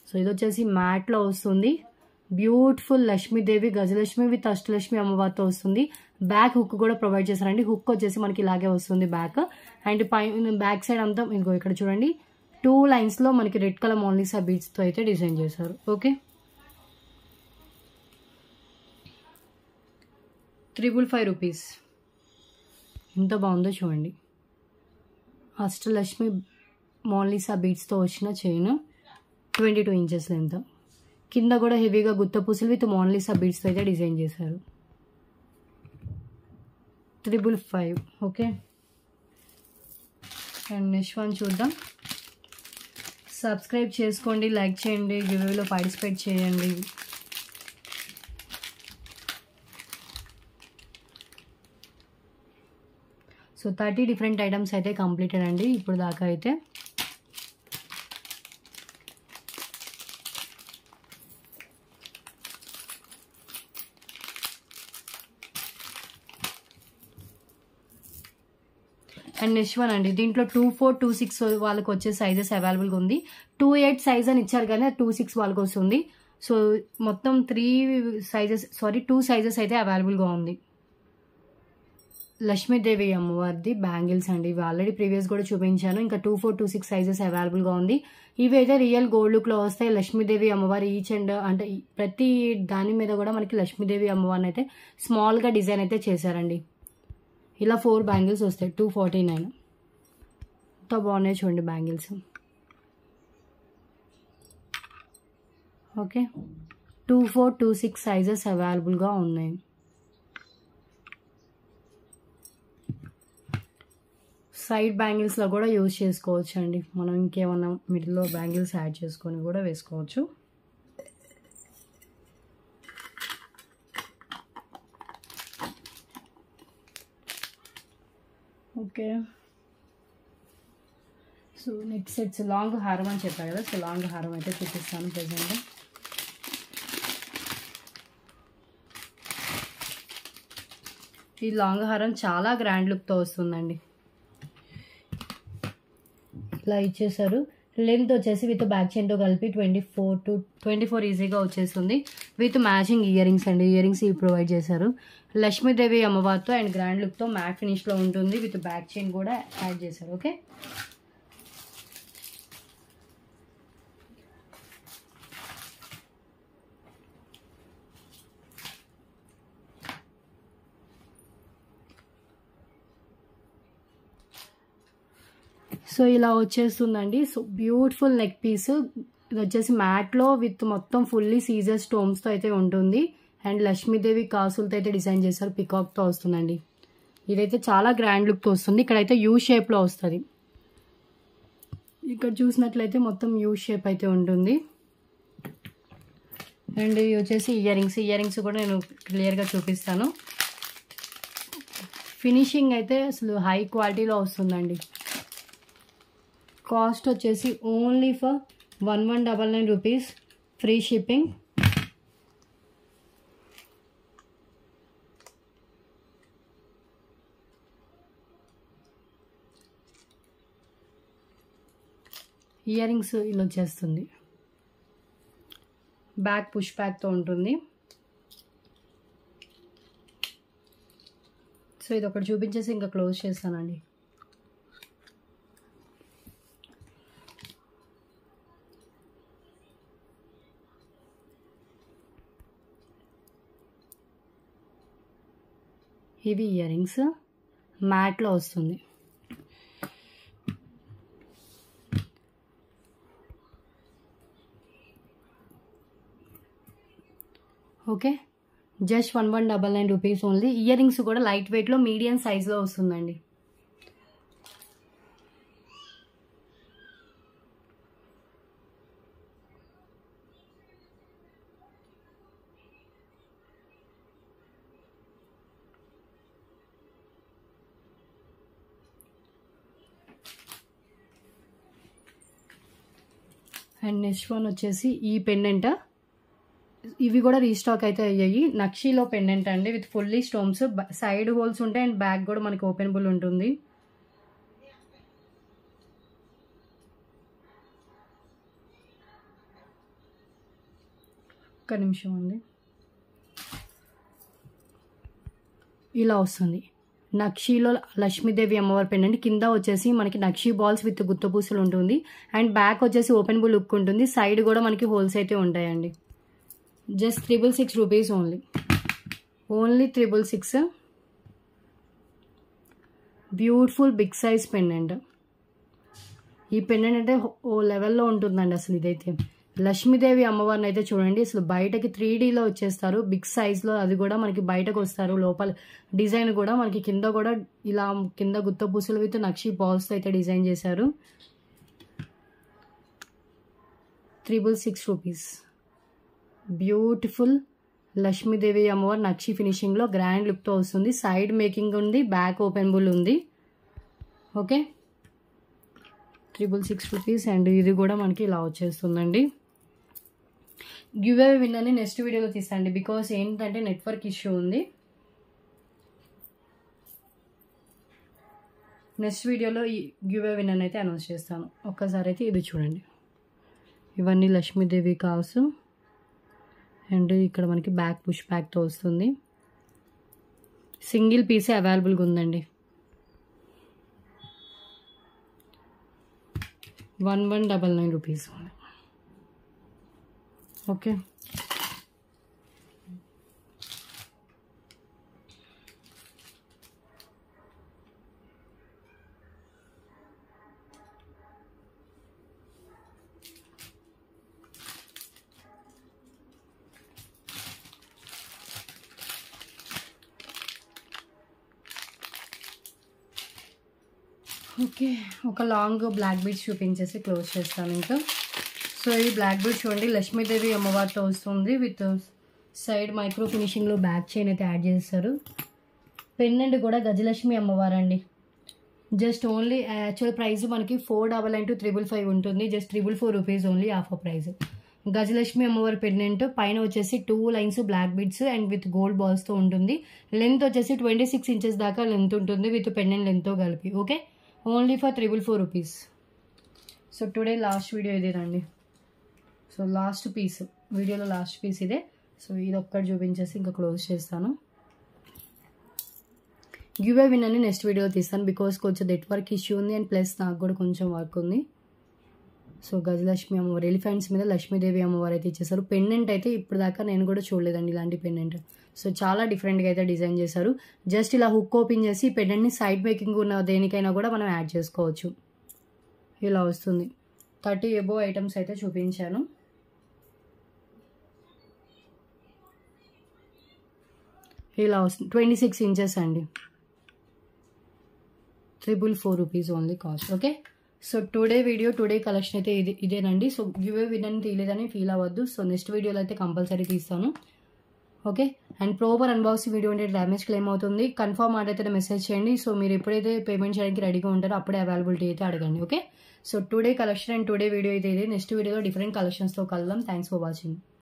సో ఇది వచ్చేసి మ్యాట్లో వస్తుంది. బ్యూటిఫుల్ లక్ష్మీదేవి గజలక్ష్మి విత్ అష్టలక్ష్మి అమ్మవారితో వస్తుంది. బ్యాక్ హుక్ కూడా ప్రొవైడ్ చేశారండి. హుక్ వచ్చేసి మనకి ఇలాగే వస్తుంది బ్యాక్. అండ్ పైన బ్యాక్ సైడ్ అంతా ఇంకో ఇక్కడ చూడండి 2 లైన్స్లో మనకి రెడ్ కలర్ మోనాలిసా బీడ్స్తో అయితే డిజైన్ చేశారు. Okay, 355 rupees. ఎంత బాగుందో చూడండి. అష్టలక్ష్మి మోనాలిసా బీడ్స్తో వచ్చిన చైన్ 22 ఇంచెస్ లెంత్. కింద కూడా హెవీగా గుత్త పూసలు విత్ మోనాలిసా బీడ్స్తో అయితే డిజైన్ చేశారు. 355. ఓకే, అండ్ నెక్స్ట్ వన్ చూద్దాం. సబ్స్క్రైబ్ చేసుకోండి, లైక్ చేయండి, గివ్వేలో పార్టిసిపేట్ చేయండి. సో 30 డిఫరెంట్ ఐటమ్స్ అయితే కంప్లీటెడ్ అండి ఇప్పుడు దాకా అయితే. అండ్ నెక్స్ట్ వన్ అండి. దీంట్లో 24, 26 వాళ్ళకి వచ్చే సైజెస్ అవైలబుల్గా ఉంది. 28 సైజ్ అని ఇచ్చారు కానీ 26 వాళ్ళకి వస్తుంది. సో మొత్తం 2 సైజెస్ అయితే అవైలబుల్గా ఉంది. లక్ష్మీదేవి అమ్మవారిది బ్యాంగిల్స్ అండి. ఇవి ఆల్రెడీ ప్రీవియస్ కూడా చూపించాను. ఇంకా 24, 26 సైజెస్ అవైలబుల్గా ఉంది. ఇవి అయితే రియల్ గోల్డ్ లుక్లో వస్తాయి. లక్ష్మీదేవి అమ్మవారి ఈచ్ అండ్ అంటే ప్రతి దాని మీద కూడా మనకి లక్ష్మీదేవి అమ్మవారిని అయితే స్మాల్గా డిజైన్ అయితే చేశారండి. ఇలా 4 బ్యాంగిల్స్ వస్తాయి. 249. ఎంత బాగున్నాయి చూడండి బ్యాంగిల్స్. ఓకే, 24, 26 సైజెస్ అవైలబుల్గా ఉన్నాయి. సైడ్ బ్యాంగిల్స్లో కూడా యూజ్ చేసుకోవచ్చు అండి. మనం ఇంకేమన్నా మిడిల్లో బ్యాంగిల్స్ యాడ్ చేసుకొని కూడా వేసుకోవచ్చు. Okay, so next sets long హారం అని చెప్పారు కదా, సో లాంగ్ హారం అయితే చూపిస్తాను ప్రెజెంట్. ఈ లాంగ్ హారం చాలా గ్రాండ్ లుక్తో వస్తుందండి. ఇలా ఇచ్చేసారు. లెంత్ వచ్చేసి విత్ బ్యాక్ చైన్తో కలిపి 24 ఈజీగా వచ్చేస్తుంది. విత్ మ్యాచింగ్ ఇయర్ రింగ్స్ అండి. ఇయర్ రింగ్స్ ఇవి ప్రొవైడ్ చేశారు. లక్ష్మీదేవి అమ్మవారితో అండ్ గ్రాండ్ లుక్తో మ్యాట్ ఫినిష్లో ఉంటుంది. విత్ బ్యాక్ చైన్ కూడా యాడ్ చేశారు. ఓకే, సో ఇలా వచ్చేస్తుందండి. So beautiful neck piece. ఇది వచ్చేసి మ్యాట్లో విత్ మొత్తం ఫుల్లీ సీజర్ స్టోన్స్తో అయితే ఉంటుంది. అండ్ లక్ష్మీదేవి కాసులతో అయితే డిజైన్ చేశారు. పికాక్తో వస్తుందండి. ఇదైతే చాలా గ్రాండ్ లుక్తో వస్తుంది. ఇక్కడైతే యూ షేప్లో వస్తుంది. ఇక్కడ చూసినట్లయితే మొత్తం యూ షేప్ అయితే ఉంటుంది. అండ్ ఇవి వచ్చేసి ఇయర్ రింగ్స్ కూడా నేను క్లియర్గా చూపిస్తాను. ఫినిషింగ్ అయితే అసలు హై క్వాలిటీలో వస్తుందండి. కాస్ట్ వచ్చేసి only for 1199 rupees, free shipping. Ear rings ఇలా వచ్చేస్తుంది. బ్యాక్ పుష్ బ్యాక్తో ఉంటుంది. సో ఇది ఒకటి చూపించేసి ఇంకా క్లోజ్ చేస్తానండి. ఇవి ఇయర్ రింగ్స్ మ్యాట్లో వస్తుంది. Okay, just 1199 rupees only. Ear rings కూడా లైట్ వెయిట్లో మీడియం సైజ్లో వస్తుందండి. అండ్ నెక్స్ట్ వన్ వచ్చేసి ఈ పెండెంట్. ఇవి కూడా రీస్టాక్ అయితే అయ్యాయి. నక్షీలో పెండెంట్ అండి with fully stones. Side holes ఉంటాయి అండ్ బ్యాక్ కూడా మనకి ఓపెనబుల్ ఉంటుంది. ఒక్క నిమిషం అండి. ఇలా వస్తుంది. నక్షీలో లక్ష్మీదేవి అమ్మవారి పెండెంట్. కింద వచ్చేసి మనకి నక్షీ బాల్స్ విత్ గుత్తపూసలు ఉంటుంది. అండ్ బ్యాక్ వచ్చేసి ఓపెనబుల్ లుక్ ఉంటుంది. సైడ్ కూడా మనకి హోల్స్ అయితే ఉంటాయండి. Just 666 rupees only. 666. Beautiful big size pendant. ఈ పెండెంట్ అంటే ఓ లెవెల్లో ఉంటుందండి అసలు. ఇదైతే లక్ష్మీదేవి అమ్మవారిని అయితే చూడండి, అసలు బయటకి 3Dలో వచ్చేస్తారు బిగ్ సైజ్లో. అది కూడా మనకి బయటకు వస్తారు. లోపల డిజైన్ కూడా మనకి కింద కూడా ఇలా కింద గుత్త పూసలు విత్ నక్షి బాల్స్తో అయితే డిజైన్ చేశారు. 666 రూపీస్. బ్యూటిఫుల్ లక్ష్మీదేవి అమ్మవారు నక్షి ఫినిషింగ్లో గ్రాండ్ లుక్తో వస్తుంది. సైడ్ మేకింగ్ ఉంది, బ్యాక్ ఓపెనబుల్ ఉంది. Okay, 666 rupees. అండ్ ఇది కూడా మనకి ఇలా వచ్చేస్తుందండి. గివ్ అవే విన్నర్ని నెక్స్ట్ వీడియోలో తీస్తాండి. బికాస్ ఏంటంటే నెట్వర్క్ ఇష్యూ ఉంది. నెక్స్ట్ వీడియోలో ఈ గివ్ అవే విన్నర్ని అయితే అనౌన్స్ చేస్తాను. ఒక్కసారి అయితే ఇది చూడండి. ఇవన్నీ లక్ష్మీదేవి కాసు. అండ్ ఇక్కడ మనకి బ్యాక్ పుష్ బ్యాక్తో వస్తుంది. సింగిల్ పీసే అవైలబుల్గా ఉందండి. 1199 రూపీస్. ఓకే, ఓకే, ఒక లాంగ్ బ్లాక్ బీడ్స్ చూపించేసి క్లోజ్ చేస్తాను ఇంకా. సో ఈ బ్లాక్ బీడ్స్ చూడండి, లక్ష్మీదేవి అమ్మవారితో వస్తుంది విత్ సైడ్ మైక్రో ఫినిషింగ్లో బ్యాక్ చైన్ అయితే యాడ్ చేస్తారు. పెండెంట్ కూడా గజలక్ష్మి అమ్మవారు అండి. జస్ట్ ఓన్లీ యాక్చువల్ ప్రైస్ మనకి 499 to 555 ఉంటుంది. Just 444 rupees only offer price. Gajalakshmi అమ్మవారి పెండెంట్ పైన వచ్చేసి 2 lines black beads and with gold బాల్స్తో ఉంటుంది. లెంత్ వచ్చేసి 26 ఇంచెస్ దాకా లెంత్ ఉంటుంది విత్ పెండెంట్ లెంత్తో కలిపి. Okay, only for 444 rupees. So today last video ఇదేనండి. సో లాస్ట్ పీస్, వీడియోలో లాస్ట్ పీస్ ఇదే. సో ఇది ఒక్కటి చూపించేసి ఇంకా క్లోజ్ చేస్తాను. గివ్ అవే విన్ అని నెక్స్ట్ వీడియోలో తీస్తాను బికాస్ కొంచెం నెట్వర్క్ ఇష్యూ ఉంది అండ్ ప్లస్ నాకు కూడా కొంచెం వర్క్ ఉంది. సో గజలక్ష్మి అమ్మవారు ఎలిఫెంట్స్ మీద లక్ష్మీదేవి అమ్మవారు అయితే ఇచ్చేసారు. పెండెంట్ అయితే ఇప్పుడు దాకా నేను కూడా చూడలేదండి ఇలాంటి పెండెంట్. సో చాలా డిఫరెంట్గా అయితే డిజైన్ చేశారు. జస్ట్ ఇలా హుక్ ఓపెన్ చేసి పెండెంట్ని సైడ్ మేకింగ్ ఉన్న దేనికైనా కూడా మనం యాడ్ చేసుకోవచ్చు. ఇలా వస్తుంది. 30 అబోవ్ ఐటమ్స్ అయితే చూపించాను. ఇలా వస్తుంది. 26 ఇంచెస్ అండి. 444 rupees only cost. Okay, so today collection అయితే ఇదేనండి. సో గివ్ అవే విన్ అని తీయలేదని ఫీల్ అవ్వద్దు. సో నెక్స్ట్ వీడియోలో అయితే కంపల్సరీ తీస్తాను. Okay, and proper unboxing video అంటే డ్యామేజ్ క్లెయిమ్ అవుతుంది. కన్ఫర్మ్ అయితే మెసేజ్ చేయండి. సో మీరు ఎప్పుడైతే పేమెంట్ చేయడానికి రెడీగా ఉంటారో అప్పుడే అవైలబిలిటీ అయితే అడగండి. Okay, so today collection and today video అయితే ఇదే. నెక్స్ట్ వీడియోలో డిఫరెంట్ కలెక్షన్స్తో కలుద్దాం. Thanks for watching.